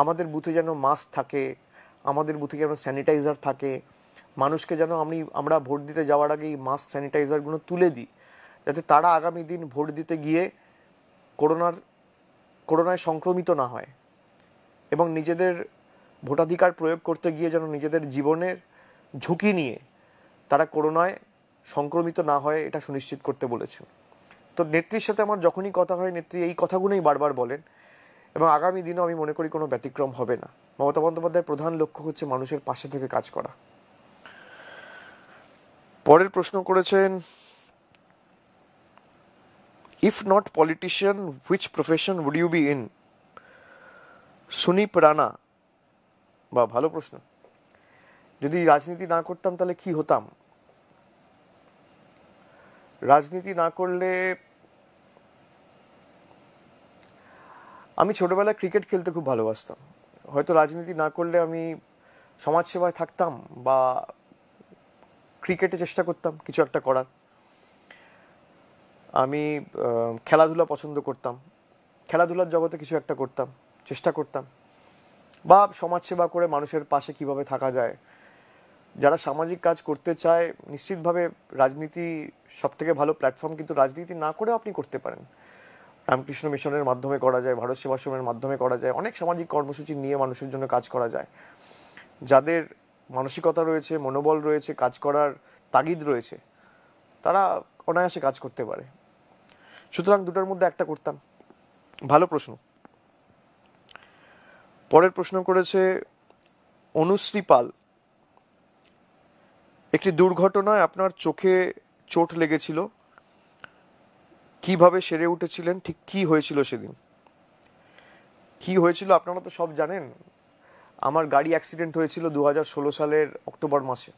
Speaker 1: আমাদের বুথে যেন মাস্ক থাকে, আমাদের বুথে যেন স্যানিটাইজার থাকে, মানুষকে যেন আমরা ভোট দিতে যাওয়ার আগেই মাস্ক স্যানিটাইজারগুলো তুলে দিই, যাতে তারা আগামী দিন ভোট দিতে গিয়ে করোনায় সংক্রমিত না হয়, এবং নিজেদের ভোটাধিকার প্রয়োগ করতে গিয়ে যেন নিজেদের জীবনের ঝুঁকি নিয়ে তারা করোনায় সংক্রমিত না হয়, এটা সুনিশ্চিত করতে বলেছেন। তো নেত্রীর সাথে আমার যখনই কথা হয়, নেত্রী এই কথাগুলোই বারবার বলেন, এবং আগামী দিনেও আমি মনে করি কোনো ব্যতিক্রম হবে না। মমতা বন্দ্যোপাধ্যায়ের প্রধান লক্ষ্য হচ্ছে মানুষের পাশে থেকে কাজ করা। পরের প্রশ্ন করেছেন, if not politician which profession would you be in? Sunip Rana. বা ভালো প্রশ্ন। যদি রাজনীতি না করতাম তাহলে কি হতাম? রাজনীতি না করলে আমি ছোটবেলায় ক্রিকেট খেলতে খুব ভালোবাসতাম। হয়তো রাজনীতি না করলে আমি সমাজসেবায় থাকতাম বা ক্রিকেটে চেষ্টা করতাম কিছু একটা করার। আমি খেলাধুলা পছন্দ করতাম, খেলাধুলার জগতে কিছু একটা করতাম, চেষ্টা করতাম, বা সমাজসেবা করে মানুষের পাশে কিভাবে থাকা যায়। যারা সামাজিক কাজ করতে চায়, নিশ্চিতভাবে রাজনীতি সবথেকে ভালো প্ল্যাটফর্ম, কিন্তু রাজনীতি না করেও আপনি করতে পারেন। রামকৃষ্ণ মিশনের মাধ্যমে করা যায়, ভারত সেবাশ্রমের মাধ্যমে করা যায়, অনেক সামাজিক কর্মসূচি নিয়ে মানুষের জন্য কাজ করা যায়। যাদের মানসিকতা রয়েছে, মনোবল রয়েছে, কাজ করার তাগিদ রয়েছে, তারা অনায়াসে কাজ করতে পারে। সুতরাং দুটোর মধ্যে একটা করতাম। ভালো প্রশ্ন। পরের প্রশ্ন করেছে অনুশ্রী পাল। একটি দুর্ঘটনায় আপনার চোখে চোট লেগেছিল, কিভাবে সেরে উঠেছিলেন, ঠিক কি হয়েছিল সেদিন? কি হয়েছিল আপনারা তো সব জানেন। আমার গাড়ি অ্যাক্সিডেন্ট হয়েছিল 2016 সালের অক্টোবর মাসে।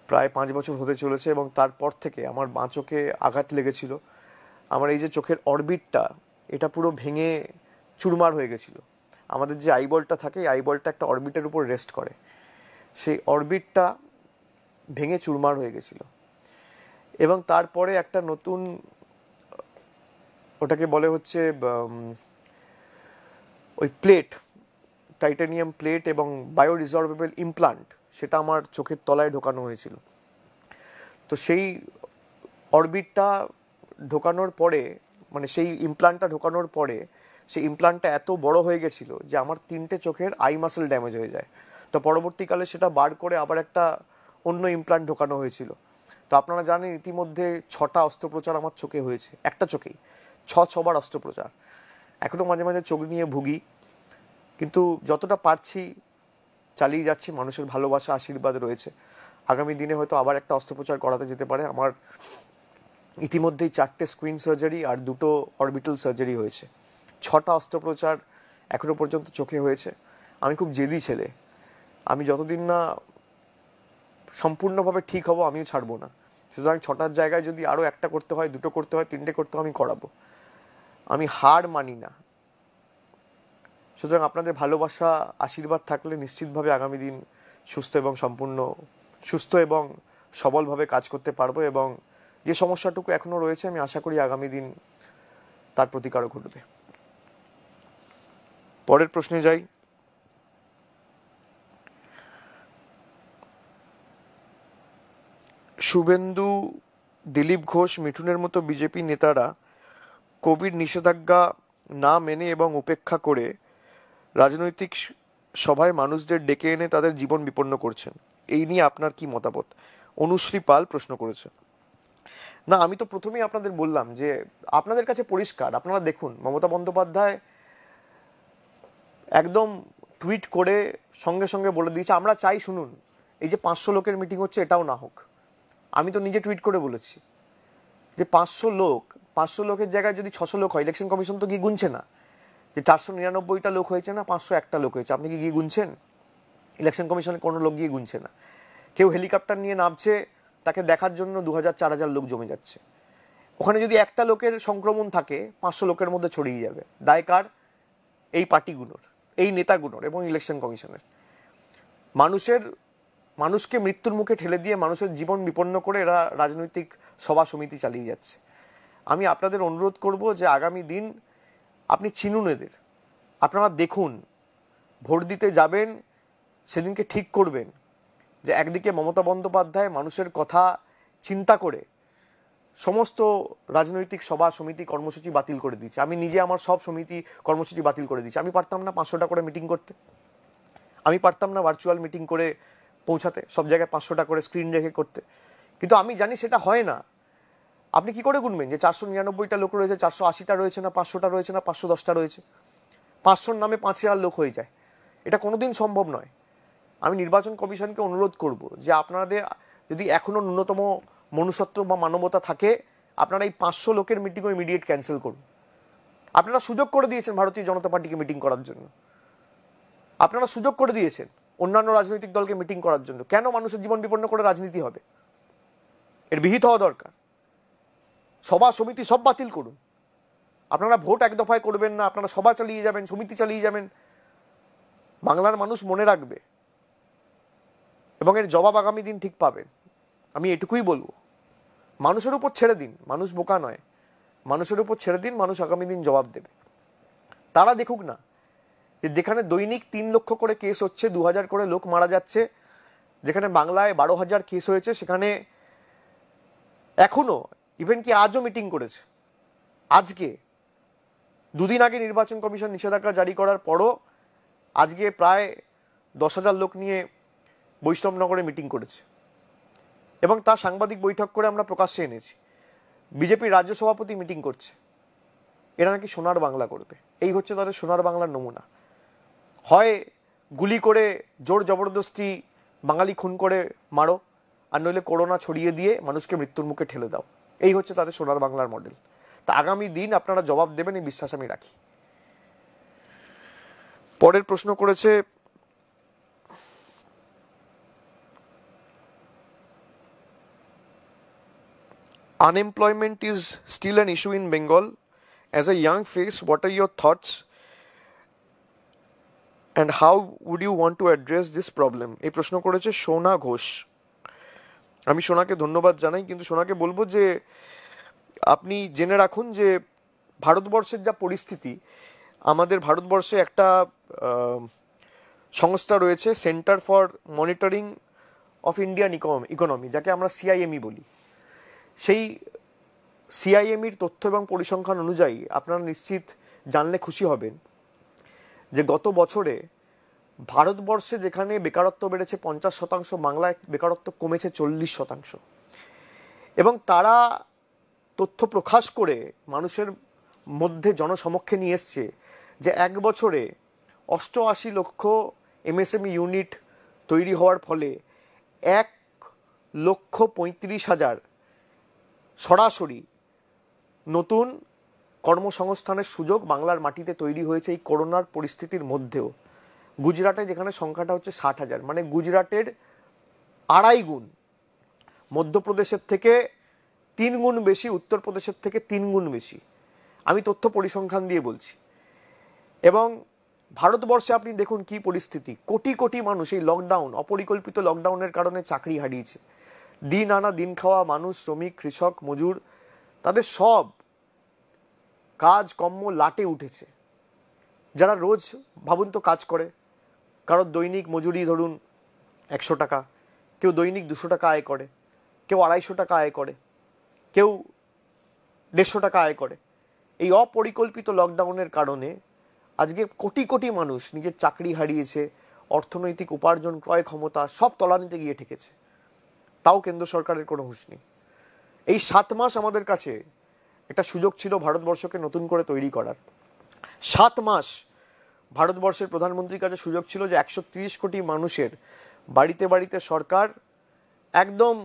Speaker 1: প্রায় 5 বছর হতে চলেছে, এবং তারপর থেকে আমার বাঁ চোখে আঘাত লেগেছিল। আমার এই যে চোখের অরবিটটা, এটা পুরো ভেঙে চুরমার হয়ে গেছিল। আমাদের যে আইবলটা থাকে, এই আইবলটা একটা অরবিটের উপর রেস্ট করে, সেই অরবিটটা ভেঙে চুরমার হয়ে গেছিল। এবং তারপরে একটা নতুন, ওটাকে বলে হচ্ছে ওই প্লেট, টাইটানিয়াম প্লেট এবং বায়োরিজর্ভেবল ইমপ্লান্ট, সেটা আমার চোখের তলায় ঢোকানো হয়েছিল। তো সেই অরবিটটা ঢোকানোর পরে, মানে সেই ইমপ্লান্টটা ঢোকানোর পরে, সেই ইমপ্লান্টটা এত বড় হয়ে গেছিল যে আমার 3টে চোখের আই মাসেল ড্যামেজ হয়ে যায়। তো পরবর্তীকালে সেটা বার করে আবার একটা অন্য ইমপ্লান্ট ঢোকানো হয়েছিল। তো আপনারা জানেন ইতিমধ্যে 6টা অস্ত্রোপচার আমার চোখে হয়েছে, একটা চোখেই 6বার অস্ত্রোপচার। এখনও মাঝে মাঝে চোখ নিয়ে ভুগি, কিন্তু যতটা পারছি চালিয়ে যাচ্ছি। মানুষের ভালোবাসা, আশীর্বাদ রয়েছে। আগামী দিনে হয়তো আবার একটা অস্ত্রোপচার করাতে যেতে পারে। আমার ইতিমধ্যেই 4টে স্কুইন সার্জারি আর 2টো অরবিটাল সার্জারি হয়েছে। 6টা অস্ত্রোপচার এখনো পর্যন্ত চোখে হয়েছে। আমি খুব জেদি ছেলে। আমি যতদিন না সম্পূর্ণভাবে ঠিক হব, আমিও ছাড়বো না। সুতরাং 6টার জায়গায় যদি আরও একটা করতে হয়, 2টো করতে হয়, 3টে করতে হয়, আমি করাবো। আমি হার মানি না। সুতরাং আপনাদের ভালোবাসা, আশীর্বাদ থাকলে নিশ্চিতভাবে আগামী দিন সুস্থ এবং সবলভাবে কাজ করতে পারবো। এবং যে সমস্যাটুকু এখনো রয়েছে, আমি আশা করি আগামী দিন তার প্রতিকারও ঘটবে। পরের প্রশ্নে যাই। শুভেন্দু, দিলীপ ঘোষ, মিঠুনের মতো বিজেপি নেতারা কোভিড নিষেধাজ্ঞা না মেনে এবং উপেক্ষা করে রাজনৈতিক সভায় মানুষদের ডেকে এনে তাদের জীবন বিপন্ন করছেন। এই নিয়ে আপনার কি মতামত? অনুশ্রী পাল প্রশ্ন করেছে। না, আমি তো প্রথমেই আপনাদের বললাম যে আপনাদের কাছে পরিষ্কার। আপনারা দেখুন, মমতা বন্দ্যোপাধ্যায় একদম টুইট করে সঙ্গে সঙ্গে বলে দিয়েছে, আমরা চাই, শুনুন, এই যে 500 লোকের মিটিং হচ্ছে, এটাও না হোক। আমি তো নিজে টুইট করে বলেছি যে 500 লোকের জায়গায় যদি 600 লোক হয়, ইলেকশন কমিশন তো গিয়ে গুনছে না যে 499টা লোক হয়েছে না 501টা লোক হয়েছে। আপনি কি গিয়ে গুনছেন? ইলেকশন কমিশনে কোনো লোক গিয়ে গুনছে না। কেউ হেলিকপ্টার নিয়ে নামছে, তাকে দেখার জন্য 2000-4000 লোক জমে যাচ্ছে। ওখানে যদি একটা লোকের সংক্রমণ থাকে, 500 লোকের মধ্যে ছড়িয়ে যাবে। দায় কার? এই পার্টিগুলোর, এই নেতাগুলোর এবং ইলেকশন কমিশনের। মানুষকে মৃত্যুর মুখে ঠেলে দিয়ে মানুষের জীবন বিপন্ন করে এরা রাজনৈতিক সভা সমিতি চালিয়ে যাচ্ছে। আমি আপনাদের অনুরোধ করব যে আগামী দিন আপনি চিনুন এদের। আপনারা দেখুন, ভোট দিতে যাবেন সেদিনকে ঠিক করবেন যে একদিকে মমতা বন্দ্যোপাধ্যায় মানুষের কথা চিন্তা করে সমস্ত রাজনৈতিক সভা সমিতি কর্মসূচি বাতিল করে দিচ্ছে। আমি নিজে আমার সব সমিতি কর্মসূচি বাতিল করে দিচ্ছি। আমি পারতাম না 500টা করে মিটিং করতে? আমি পারতাম না ভার্চুয়াল মিটিং করে পৌঁছাতে, সব জায়গায় 500টা করে স্ক্রিন রেখে করতে? কিন্তু আমি জানি সেটা হয় না। আপনি কি করে গুনবেন যে 499টা লোক রয়েছে, 480টা রয়েছে না 500টা রয়েছে না 510টা রয়েছে? 500-র নামে 5000 লোক হয়ে যায়। এটা কোনোদিন সম্ভব নয়। আমি নির্বাচন কমিশনকে অনুরোধ করব যে আপনাদের যদি এখনো ন্যূনতম মনুষ্যত্ব বা মানবতা থাকে, আপনারা এই 500 লোকের মিটিংও ইমিডিয়েট ক্যান্সেল করুন। আপনারা সুযোগ করে দিয়েছেন ভারতীয় জনতা পার্টিকে মিটিং করার জন্য, আপনারা সুযোগ করে দিয়েছেন অন্যান্য রাজনৈতিক দলকে মিটিং করার জন্য। কেন মানুষের জীবন বিপন্ন করে রাজনীতি হবে? এর বিহিত হওয়া দরকার। সভা সমিতি সব বাতিল করুন। আপনারা ভোট এক দফায় করবেন না, আপনারা সভা চালিয়ে যাবেন, সমিতি চালিয়ে যাবেন। বাংলার মানুষ মনে রাখবে এবং এর জবাব আগামী দিন ঠিক পাবেন। আমি এটুকুই বলবো, মানুষের উপর ছেড়ে দিন, মানুষ বোকা নয়, মানুষের উপর ছেড়ে দিন, মানুষ আগামী দিন জবাব দেবে। তারা দেখুক না যে যেখানে দৈনিক 3 লক্ষ করে কেস হচ্ছে, 2000 করে লোক মারা যাচ্ছে, যেখানে বাংলায় 12,000 কেস হয়েছে, সেখানে এখনো ইভেন কি আজও মিটিং করেছে। আজকে দুদিন আগে নির্বাচন কমিশন নিষেধাজ্ঞা জারি করার পরও আজকে প্রায় 10,000 লোক নিয়ে বৈষ্ণবনগরে মিটিং করেছে এবং তার সাংবাদিক বৈঠক করে আমরা প্রকাশ্যে এনেছি। বিজেপির রাজ্য সভাপতি মিটিং করছে, এরা নাকি সোনার বাংলা করবে। এই হচ্ছে তাদের সোনার বাংলার নমুনা। হয় গুলি করে জোর জবরদস্তি বাঙালি খুন করে মারো, আর নইলে করোনা ছড়িয়ে দিয়ে মানুষকে মৃত্যুর মুখে ঠেলে দাও। এই হচ্ছে তাদের সোনার বাংলার মডেল। তা আগামী দিন আপনারা জবাব দেবেন, এই বিশ্বাস আমি রাখি। পরের প্রশ্ন করেছে unemployment is still an issue in Bengal. As a young face, what are your thoughts and how would you want to address this problem? এই প্রশ্ন করেছে সোনা ঘোষ। আমি সোনাকে ধন্যবাদ জানাই, কিন্তু সোনাকে বলবো যে আপনি জেনে রাখুন যে ভারতবর্ষের যা পরিস্থিতি, আমাদের ভারতবর্ষে একটা সংস্থা রয়েছে, centre for monitoring of Indian economy, যাকে আমরা সিআইএমই বলি। সেই সিআইএমইর তথ্য এবং পরিসংখ্যান অনুযায়ী আপনারা নিশ্চিত জানলে খুশি হবেন যে গত বছরে ভারতবর্ষে যেখানে বেকারত্ব বেড়েছে 50%, বাংলায় বেকারত্ব কমেছে 40%। এবং তারা তথ্য প্রকাশ করে মানুষের মধ্যে জনসমক্ষে নিয়ে এসছে যে এক বছরে 88 লক্ষ এমএসএমই ইউনিট তৈরি হওয়ার ফলে 1,35,000 সরাসরি নতুন কর্মসংস্থানের সুযোগ বাংলার মাটিতে তৈরি হয়েছে এই করোনার পরিস্থিতির মধ্যেও। গুজরাটে যেখানে সংখ্যাটা হচ্ছে 60,000, মানে গুজরাটের 2.5 গুণ, মধ্যপ্রদেশের থেকে 3 গুণ বেশি, উত্তরপ্রদেশের থেকে 3 গুণ বেশি। আমি তথ্য পরিসংখ্যান দিয়ে বলছি। এবং ভারতবর্ষে আপনি দেখুন কি পরিস্থিতি, কোটি কোটি মানুষ এই লকডাউন, অপরিকল্পিত লকডাউনের কারণে চাকরি হারিয়েছে। দিন আনা দিন খাওয়া মানুষ, শ্রমিক, কৃষক, মজুর, তাদের সব কাজকর্ম লাটে উঠেছে। যারা রোজ ভাবুন তো কাজ করে, কারোর দৈনিক মজুরি ধরুন 100 টাকা, কেউ দৈনিক 200 টাকা আয় করে, কেউ 250 টাকা আয় করে, কেউ 150 টাকা আয় করে। এই অপরিকল্পিত লকডাউনের কারণে আজকে কোটি কোটি মানুষ নিজের চাকরি হারিয়েছে, অর্থনৈতিক উপার্জন, ক্রয় ক্ষমতা সব তলানিতে গিয়ে ঠেকেছে। তাও কেন্দ্র সরকারের কোনো হুঁশ নেই। এই 7 মাস আমাদের কাছে একটা সুযোগ ছিল ভারতবর্ষকে নতুন করে তৈরি করার। 7 মাস ভারতবর্ষের প্রধানমন্ত্রীর কাছে সুযোগ ছিল যে 130 কোটি মানুষের বাড়িতে বাড়িতে সরকার একদম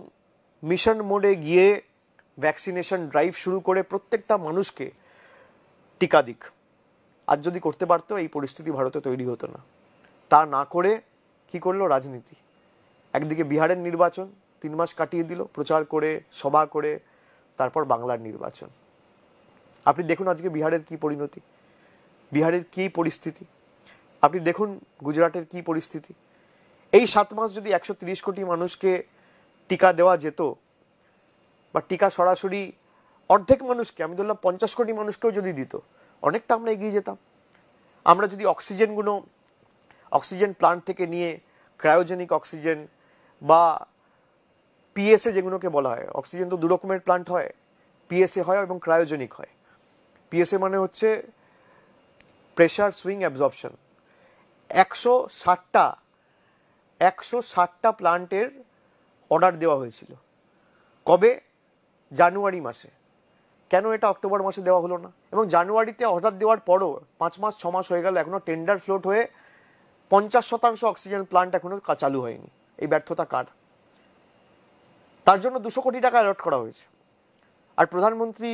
Speaker 1: মিশন মোডে গিয়ে ভ্যাকসিনেশন ড্রাইভ শুরু করে প্রত্যেকটা মানুষকে টিকা দিক। আজ যদি করতে পারতো এই পরিস্থিতি ভারতে তৈরি হতো না। তা না করে কি করলো? রাজনীতি। একদিকে বিহারের নির্বাচন 3 মাস কাটিয়ে দিল প্রচার করে, সভা করে, তারপর বাংলার নির্বাচন। আপনি দেখুন আজকে বিহারের কি পরিণতি, বিহারের কি পরিস্থিতি। আপনি দেখুন গুজরাটের কি পরিস্থিতি। এই 7 মাস যদি 130 কোটি মানুষকে টিকা দেওয়া যেত, বা টিকা সরাসরি অর্ধেক মানুষকে, আমি ধরলাম 50 কোটি মানুষকেও যদি দিত, অনেকটা আমরা এগিয়ে যেতাম। আমরা যদি অক্সিজেন প্লান্ট থেকে নিয়ে ক্রায়োজেনিক অক্সিজেন বা পিএসএ যেগুলোকে বলা হয়, অক্সিজেন তো 2 রকমের প্লান্ট হয়, পিএসএ হয় এবং ক্রায়োজেনিক হয়। পিএসএ মানে হচ্ছে প্রেশার সুইং অ্যাবজর্পশন। 160টা প্লান্টের অর্ডার দেওয়া হয়েছিল। কবে? জানুয়ারি মাসে। কেন এটা অক্টোবর মাসে দেওয়া হলো না? এবং জানুয়ারিতে অর্ডার দেওয়ার পরও 5 মাস 6 মাস হয়ে গেল, এখনো টেন্ডার ফ্লোট হয়ে 50% অক্সিজেন প্লান্ট এখনো চালু হয়নি। এই ব্যর্থতা কার? তার জন্য 200 কোটি টাকা অ্যালট করা হয়েছে। আর প্রধানমন্ত্রী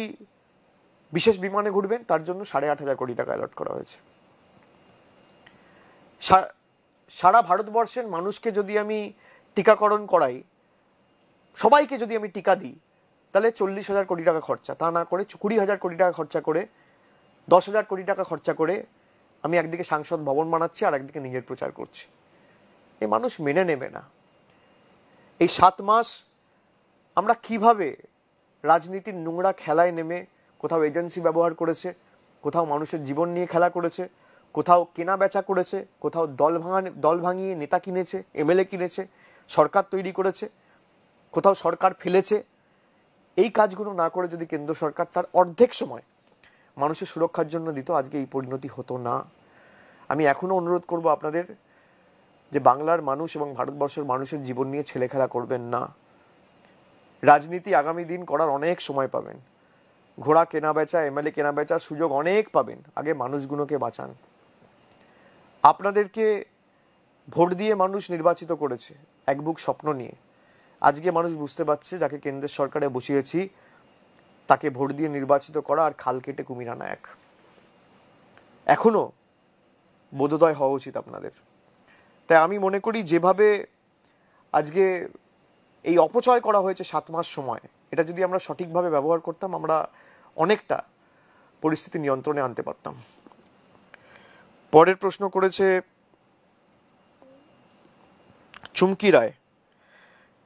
Speaker 1: বিশেষ বিমানে ঘুরবেন, তার জন্য 8,500 কোটি টাকা অ্যালট করা হয়েছে। সারা ভারতবর্ষের মানুষকে যদি আমি টিকাকরণ করাই, সবাইকে যদি আমি টিকা দিই, তাহলে 40,000 কোটি টাকা খরচা। তা না করে 20,000 কোটি টাকা খরচা করে, 10,000 কোটি টাকা খরচা করে আমি একদিকে সাংসদ ভবন বানাচ্ছি আর একদিকে নিজের প্রচার করছি। এই মানুষ মেনে নেবে না। এই 7 মাস আমরা কিভাবে রাজনীতির নোংরা খেলায় নেমে কোথাও এজেন্সি ব্যবহার করেছে, কোথাও মানুষের জীবন নিয়ে খেলা করেছে, কোথাও কেনা বেচা করেছে, কোথাও দল ভাঙিয়ে নেতা কিনেছে, এমএলএ কিনেছে, সরকার তৈরি করেছে, কোথাও সরকার ফেলেছে। এই কাজগুলো না করে যদি কেন্দ্র সরকার তার অর্ধেক সময় মানুষের সুরক্ষার জন্য দিত, আজকে এই পরিণতি হতো না। আমি এখনও অনুরোধ করব আপনাদের যে বাংলার মানুষ এবং ভারতবর্ষের মানুষের জীবন নিয়ে ছেলেখেলা করবেন না। রাজনীতি আগামী দিন করার অনেক সময় পাবেন, ঘোড়া কেনা বেচা, এমএলএ কেনা বেচার সুযোগ অনেক পাবেন। আগে মানুষগুলোকে বাঁচান। আপনাদেরকে ভোট দিয়ে মানুষ নির্বাচিত করেছে এক বুক স্বপ্ন নিয়ে। আজকে মানুষ বুঝতে পারছে যাকে কেন্দ্রের সরকারে বসিয়েছি তাকে ভোট দিয়ে নির্বাচিত করা আর খাল কেটে কুমির আনা এক। এখনো বোধোদয় হওয়া উচিত আপনাদের। তাই আমি মনে করি যেভাবে আজকে এই অপচয় করা হয়েছে 7 মাস সময়, এটা যদি আমরা সঠিকভাবে ব্যবহার করতাম, আমরা অনেকটা পরিস্থিতি নিয়ন্ত্রণে আনতে পারতাম। পরের প্রশ্ন করেছে চুমকি রায়,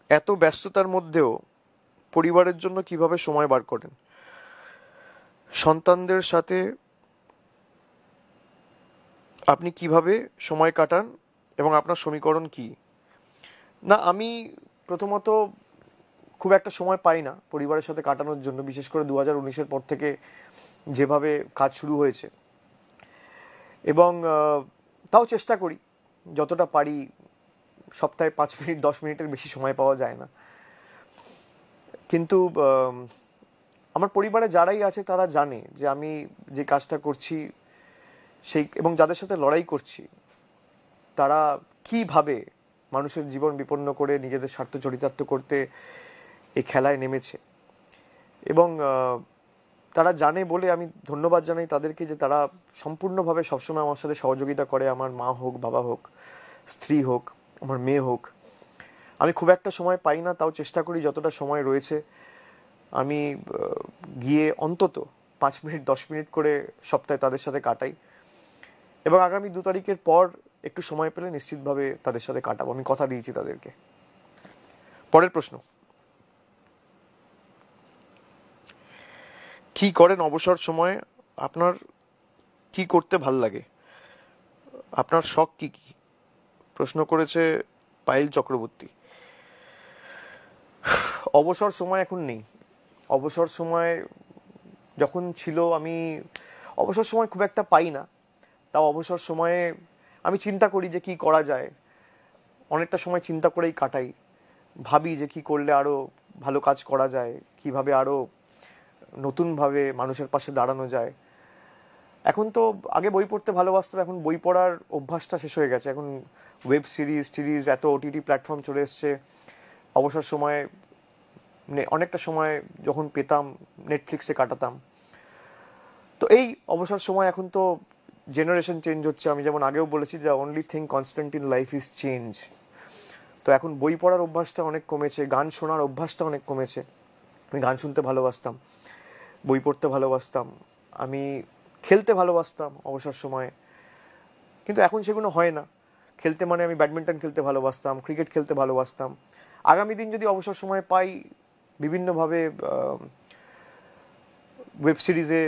Speaker 1: এত ব্যস্ততার মধ্যেও পরিবারের জন্য কিভাবে সময় বার করেন? সন্তানদের সাথে আপনি কিভাবে সময় কাটান এবং আপনার সমীকরণ কি? না, আমি প্রথমত খুব একটা সময় পাই না পরিবারের সাথে কাটানোর জন্য, বিশেষ করে 2019-এর পর থেকে যেভাবে কাজ শুরু হয়েছে। এবং তাও চেষ্টা করি যতটা পারি। সপ্তাহে 5 মিনিট 10 মিনিটের বেশি সময় পাওয়া যায় না। কিন্তু আমার পরিবারে যারাই আছে তারা জানে যে আমি যে কাজটা করছি সেই, এবং যাদের সাথে লড়াই করছি তারা কিভাবে মানুষের জীবন বিপন্ন করে নিজেদের স্বার্থ চরিতার্থ করতে এই খেলায় নেমেছে। এবং তারা জানে বলে আমি ধন্যবাদ জানাই তাদেরকে যে তারা সম্পূর্ণভাবে সবসময় আমার সাথে সহযোগিতা করে। আমার মা হোক, বাবা হোক, স্ত্রী হোক, আমার মেয়ে হোক। আমি খুব একটা সময় পাই না, তাও চেষ্টা করি যতটা সময় রয়েছে আমি গিয়ে অন্তত 5 মিনিট 10 মিনিট করে সপ্তাহে তাদের সাথে কাটাই। এবং আগামী 2 তারিখের পর একটু সময় পেলে নিশ্চিতভাবে তাদের সাথে কাটাবো, আমি কথা দিয়েছি তাদেরকে। পরের প্রশ্ন, কি করেন অবসর সময়ে? আপনার কি করতে ভাল লাগে? আপনার শখ কি কি? প্রশ্ন করেছে পায়েল চক্রবর্তী। অবসর সময় এখন নেই। অবসর সময় যখন ছিল, আমি অবসর সময় খুব একটা পাই না। তাও অবসর সময়ে আমি চিন্তা করি যে কি করা যায়। অনেকটা সময় চিন্তা করেই কাটাই, ভাবি যে কি করলে আরও ভালো কাজ করা যায়, কিভাবে আরও নতুনভাবে মানুষের পাশে দাঁড়ানো যায়। এখন তো আগে বই পড়তে ভালোবাসতাম, এখন বই পড়ার অভ্যাসটা শেষ হয়ে গেছে। এখন ওয়েব সিরিজ এত ওটিটি প্ল্যাটফর্ম চলে এসছে। অবসর সময়ে অনেকটা সময় যখন পেতাম নেটফ্লিক্সে কাটাতাম। তো এই অবসর সময়, এখন তো জেনারেশন চেঞ্জ হচ্ছে। আমি যেমন আগেও বলেছি যে only thing constant in life is change. তো এখন বই পড়ার অভ্যাসটা অনেক কমেছে, গান শোনার অভ্যাসটা অনেক কমেছে। আমি গান শুনতে ভালোবাসতাম, বই পড়তে ভালোবাসতাম, আমি খেলতে ভালোবাসতাম অবসর সময়ে, কিন্তু এখন সেগুলো হয় না। খেলতে মানে আমি ব্যাডমিন্টন খেলতে ভালোবাসতাম, ক্রিকেট খেলতে ভালোবাসতাম। আগামী দিন যদি অবসর সময় পাই, বিভিন্নভাবে ওয়েব সিরিজে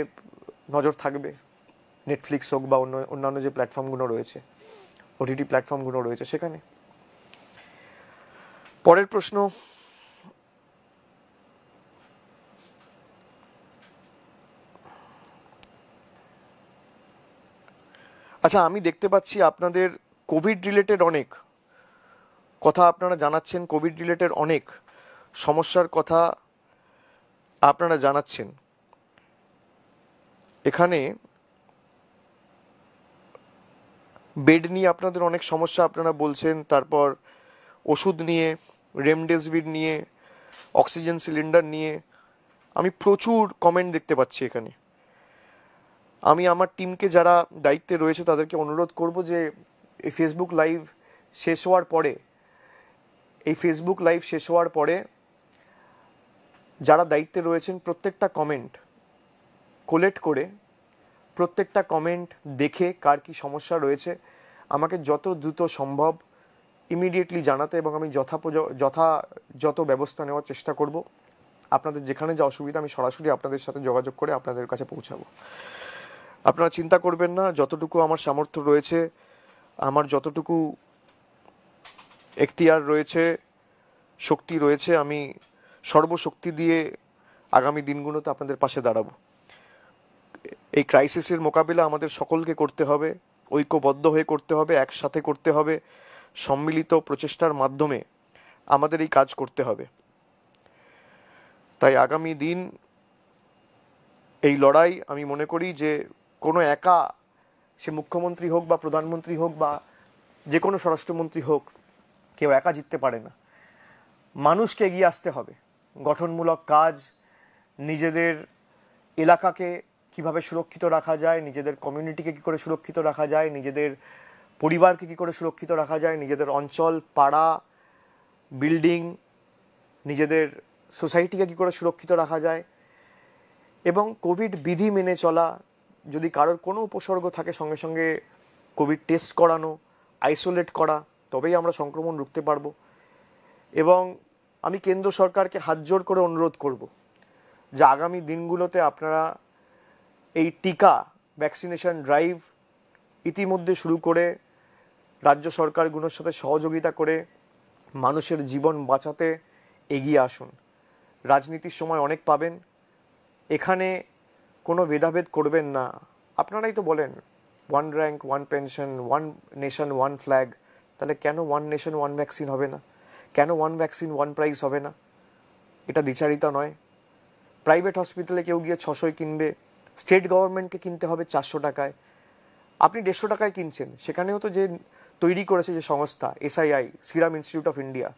Speaker 1: নজর থাকবে, নেটফ্লিক্স হোক বা অন্যান্য যে প্ল্যাটফর্মগুলো রয়েছে, ওটিটি প্ল্যাটফর্মগুলো রয়েছে সেখানে। পরের প্রশ্ন, আচ্ছা, আমি দেখতে পাচ্ছি আপনাদের কোভিড রিলেটেড অনেক কথা আপনারা জানাচ্ছেন, কোভিড রিলেটেড অনেক সমস্যার কথা আপনারা জানাচ্ছেন। এখানে বেড নিয়ে আপনাদের অনেক সমস্যা আপনারা বলছেন, তারপর ওষুধ নিয়ে, রেমডেসিভির নিয়ে, অক্সিজেন সিলিন্ডার নিয়ে আমি প্রচুর কমেন্ট দেখতে পাচ্ছি এখানে। আমি আমার টিমকে যারা দায়িত্বে রয়েছে তাদেরকে অনুরোধ করব যে এই ফেসবুক লাইভ শেষ হওয়ার পরে যারা দায়িত্বে রয়েছেন প্রত্যেকটা কমেন্ট কোলেক্ট করে, প্রত্যেকটা কমেন্ট দেখে কার কি সমস্যা রয়েছে আমাকে যত দ্রুত সম্ভব ইমিডিয়েটলি জানাতে, এবং আমি যথাযথ ব্যবস্থা নেওয়ার চেষ্টা করব। আপনাদের যেখানে যা অসুবিধা আমি সরাসরি আপনাদের সাথে যোগাযোগ করে আপনাদের কাছে পৌঁছাবো। আপনারা চিন্তা করবেন না, যতটুকু আমার সামর্থ্য রয়েছে, আমার যতটুকু এখতিয়ার রয়েছে, শক্তি রয়েছে, আমি সর্বশক্তি দিয়ে আগামী দিনগুলোতে আপনাদের পাশে দাঁড়াবো। এই ক্রাইসিসের মোকাবিলা আমাদের সকলকে করতে হবে, ঐক্যবদ্ধ হয়ে করতে হবে, একসাথে করতে হবে, সম্মিলিত প্রচেষ্টার মাধ্যমে আমাদের এই কাজ করতে হবে। তাই আগামী দিন এই লড়াই আমি মনে করি যে কোনো একা, সে মুখ্যমন্ত্রী হোক বা প্রধানমন্ত্রী হোক বা যে কোনো স্বরাষ্ট্রমন্ত্রী হোক, কেউ একা জিততে পারে না। মানুষকে এগিয়ে আসতে হবে, গঠনমূলক কাজ, নিজেদের এলাকাকে কিভাবে সুরক্ষিত রাখা যায়, নিজেদের কমিউনিটিকে কী করে সুরক্ষিত রাখা যায়, নিজেদের পরিবারকে কী করে সুরক্ষিত রাখা যায়, নিজেদের অঞ্চল, পাড়া, বিল্ডিং, নিজেদের সোসাইটিকে কী করে সুরক্ষিত রাখা যায়, এবং কোভিড বিধি মেনে চলা। যদি কারোর কোনো উপসর্গ থাকে সঙ্গে সঙ্গে কোভিড টেস্ট করানো, আইসোলেট করা, তবেই আমরা সংক্রমণ রুখতে পারবো। এবং আমি কেন্দ্র সরকারকে হাতজোড় করে অনুরোধ করব যে আগামী দিনগুলোতে আপনারা এই টিকা ভ্যাকসিনেশন ড্রাইভ ইতিমধ্যে শুরু করে রাজ্য সরকারগুলোর সাথে সহযোগিতা করে মানুষের জীবন বাঁচাতে এগিয়ে আসুন। রাজনীতির সময় অনেক পাবেন, এখানে কোনো ভেদাভেদ করবেন না। আপনারাই তো বলেন one rank one pension, one nation one flag, তাহলে কেন ওয়ান নেশন ওয়ান ভ্যাকসিন হবে না? কেন ওয়ান ভ্যাকসিন ওয়ান প্রাইস হবে না? এটা দ্বিচারিতা নয়? প্রাইভেট হসপিটালে কেউ গিয়ে 600 কিনবে, স্টেট গভর্নমেন্টকে কিনতে হবে 400 টাকায়, আপনি 150 টাকায় কিনছেন। সেখানেও তো যে তৈরি করেছে যে সংস্থা SII, Serum Institute of India,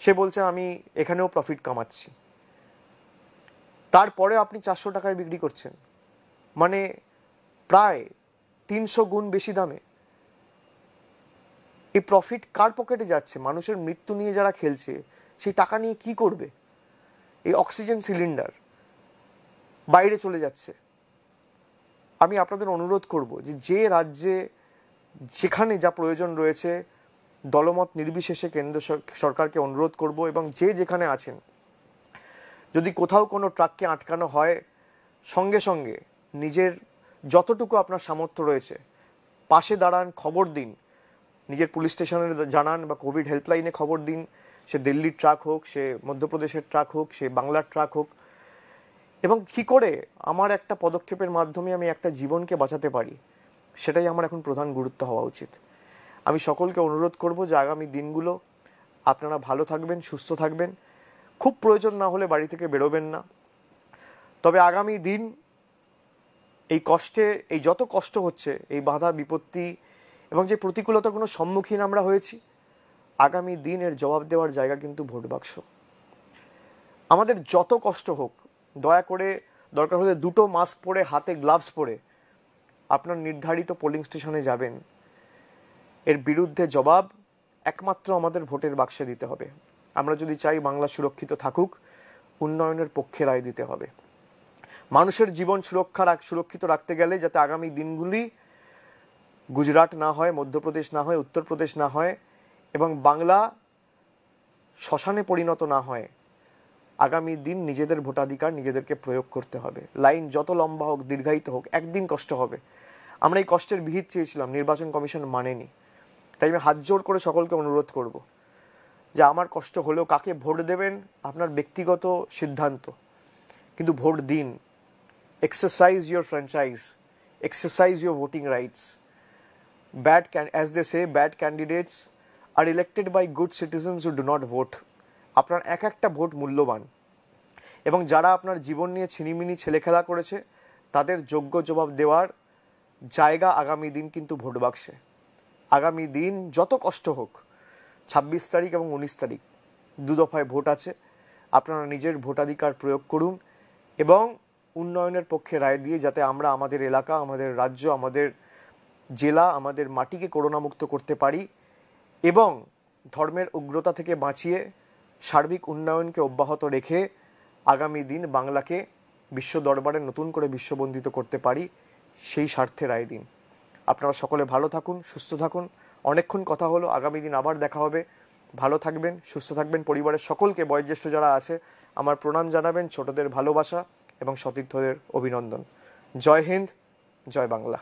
Speaker 1: সে বলছে আমি এখানেও প্রফিট কামাচ্ছি, তারপরে আপনি 400 টাকায় বিক্রি করছেন, মানে প্রায় 300 গুণ বেশি দামে। এই প্রফিট কার পকেটে যাচ্ছে? মানুষের মৃত্যু নিয়ে যারা খেলছে সেই টাকা নিয়ে কি করবে? এই অক্সিজেন সিলিন্ডার বাইরে চলে যাচ্ছে। আমি আপনাদের অনুরোধ করব যে রাজ্যে যেখানে যা প্রয়োজন রয়েছে দলমত নির্বিশেষে কেন্দ্র সরকারকে অনুরোধ করব, এবং যে যেখানে আছেন যদি কোথাও কোনো ট্রাককে আটকানো হয়, সঙ্গে সঙ্গে নিজের যতটুকু আপনার সামর্থ্য রয়েছে পাশে দাঁড়ান, খবর দিন, নিজের পুলিশ স্টেশনে জানান বা কোভিড হেল্পলাইনে খবর দিন। সে দিল্লির ট্রাক হোক, সে মধ্যপ্রদেশের ট্রাক হোক, সে বাংলার ট্রাক হোক, এবং কী করে আমার একটা পদক্ষেপের মাধ্যমে আমি একটা জীবনকে বাঁচাতে পারি, সেটাই আমার এখন প্রধান গুরুত্ব হওয়া উচিত। আমি সকলকে অনুরোধ করব যে আগামী দিনগুলো আপনারা ভালো থাকবেন, সুস্থ থাকবেন, খুব প্রয়োজন না হলে বাড়ি থেকে বেরোবেন না। তবে আগামী দিন এই কষ্টে, এই যত কষ্ট হচ্ছে, এই বাধা বিপত্তি এবং যে প্রতিকূলতাগুলো সম্মুখীন আমরা হয়েছি, আগামী দিন এর জবাব দেওয়ার জায়গা কিন্তু ভোট বাক্স। আমাদের যত কষ্ট হোক, দয়া করে দরকার হলে 2টো মাস্ক পরে, হাতে গ্লাভস পরে আপনার নির্ধারিত পোলিং স্টেশনে যাবেন। এর বিরুদ্ধে জবাব একমাত্র আমাদের ভোটের বাক্সে দিতে হবে। আমরা যদি চাই বাংলা সুরক্ষিত থাকুক, উন্নয়নের পক্ষে রায় দিতে হবে। মানুষের জীবন সুরক্ষিত রাখতে গেলে যাতে আগামী দিনগুলি গুজরাট না হয়, মধ্যপ্রদেশ না হয়, উত্তরপ্রদেশ না হয়, এবং বাংলা শ্মশানে পরিণত না হয়, আগামী দিন নিজেদের ভোটাধিকার নিজেদেরকে প্রয়োগ করতে হবে। লাইন যত লম্বা হোক, দীর্ঘায়িত হোক, একদিন কষ্ট হবে। আমরা এই কষ্টের বিহিত চেয়েছিলাম, নির্বাচন কমিশন মানেনি। তাই আমি হাত জোর করে সকলকে অনুরোধ করব যে আমার কষ্ট হলেও কাকে ভোট দেবেন আপনার ব্যক্তিগত সিদ্ধান্ত, কিন্তু ভোট দিন। Exercise your franchise, exercise your voting rights. as they say, bad candidates are elected by good citizens who do not vote. আপনার এক একটা ভোট মূল্যবান, এবং যারা আপনার জীবন নিয়ে ছিনিমিনি ছেলেখেলা করেছে তাদের যোগ্য জবাব দেওয়ার জায়গা আগামী দিন কিন্তু ভোট বাক্সে। আগামী দিন যত কষ্ট হোক, 26 তারিখ এবং 19 তারিখ 2 দফায় ভোট আছে। আপনারা নিজের ভোটাধিকার প্রয়োগ করুন এবং উন্নয়নের পক্ষে রায় দিয়ে যাতে আমরা আমাদের এলাকা, আমাদের রাজ্য, আমাদের জেলা, আমাদের মাটিকে করোনামুক্ত করতে পারি এবং ধর্মের উগ্রতা থেকে বাঁচিয়ে সার্বিক উন্নয়নকে অব্যাহত রেখে আগামী দিন বাংলাকে বিশ্ব দরবারে নতুন করে বিশ্ববন্দিত করতে পারি, সেই স্বার্থে রায় দিন। আপনারা সকলে ভালো থাকুন, সুস্থ থাকুন। অনেকক্ষণ কথা হলো, আগামী দিন আবার দেখা হবে। ভালো থাকবেন, সুস্থ থাকবেন। পরিবারের সকলকে, বয়োজ্যেষ্ঠ যারা আছে আমার প্রণাম জানাবেন, ছোটদের ভালোবাসা এবং সতীর্থদের অভিনন্দন। জয় হিন্দ, জয় বাংলা।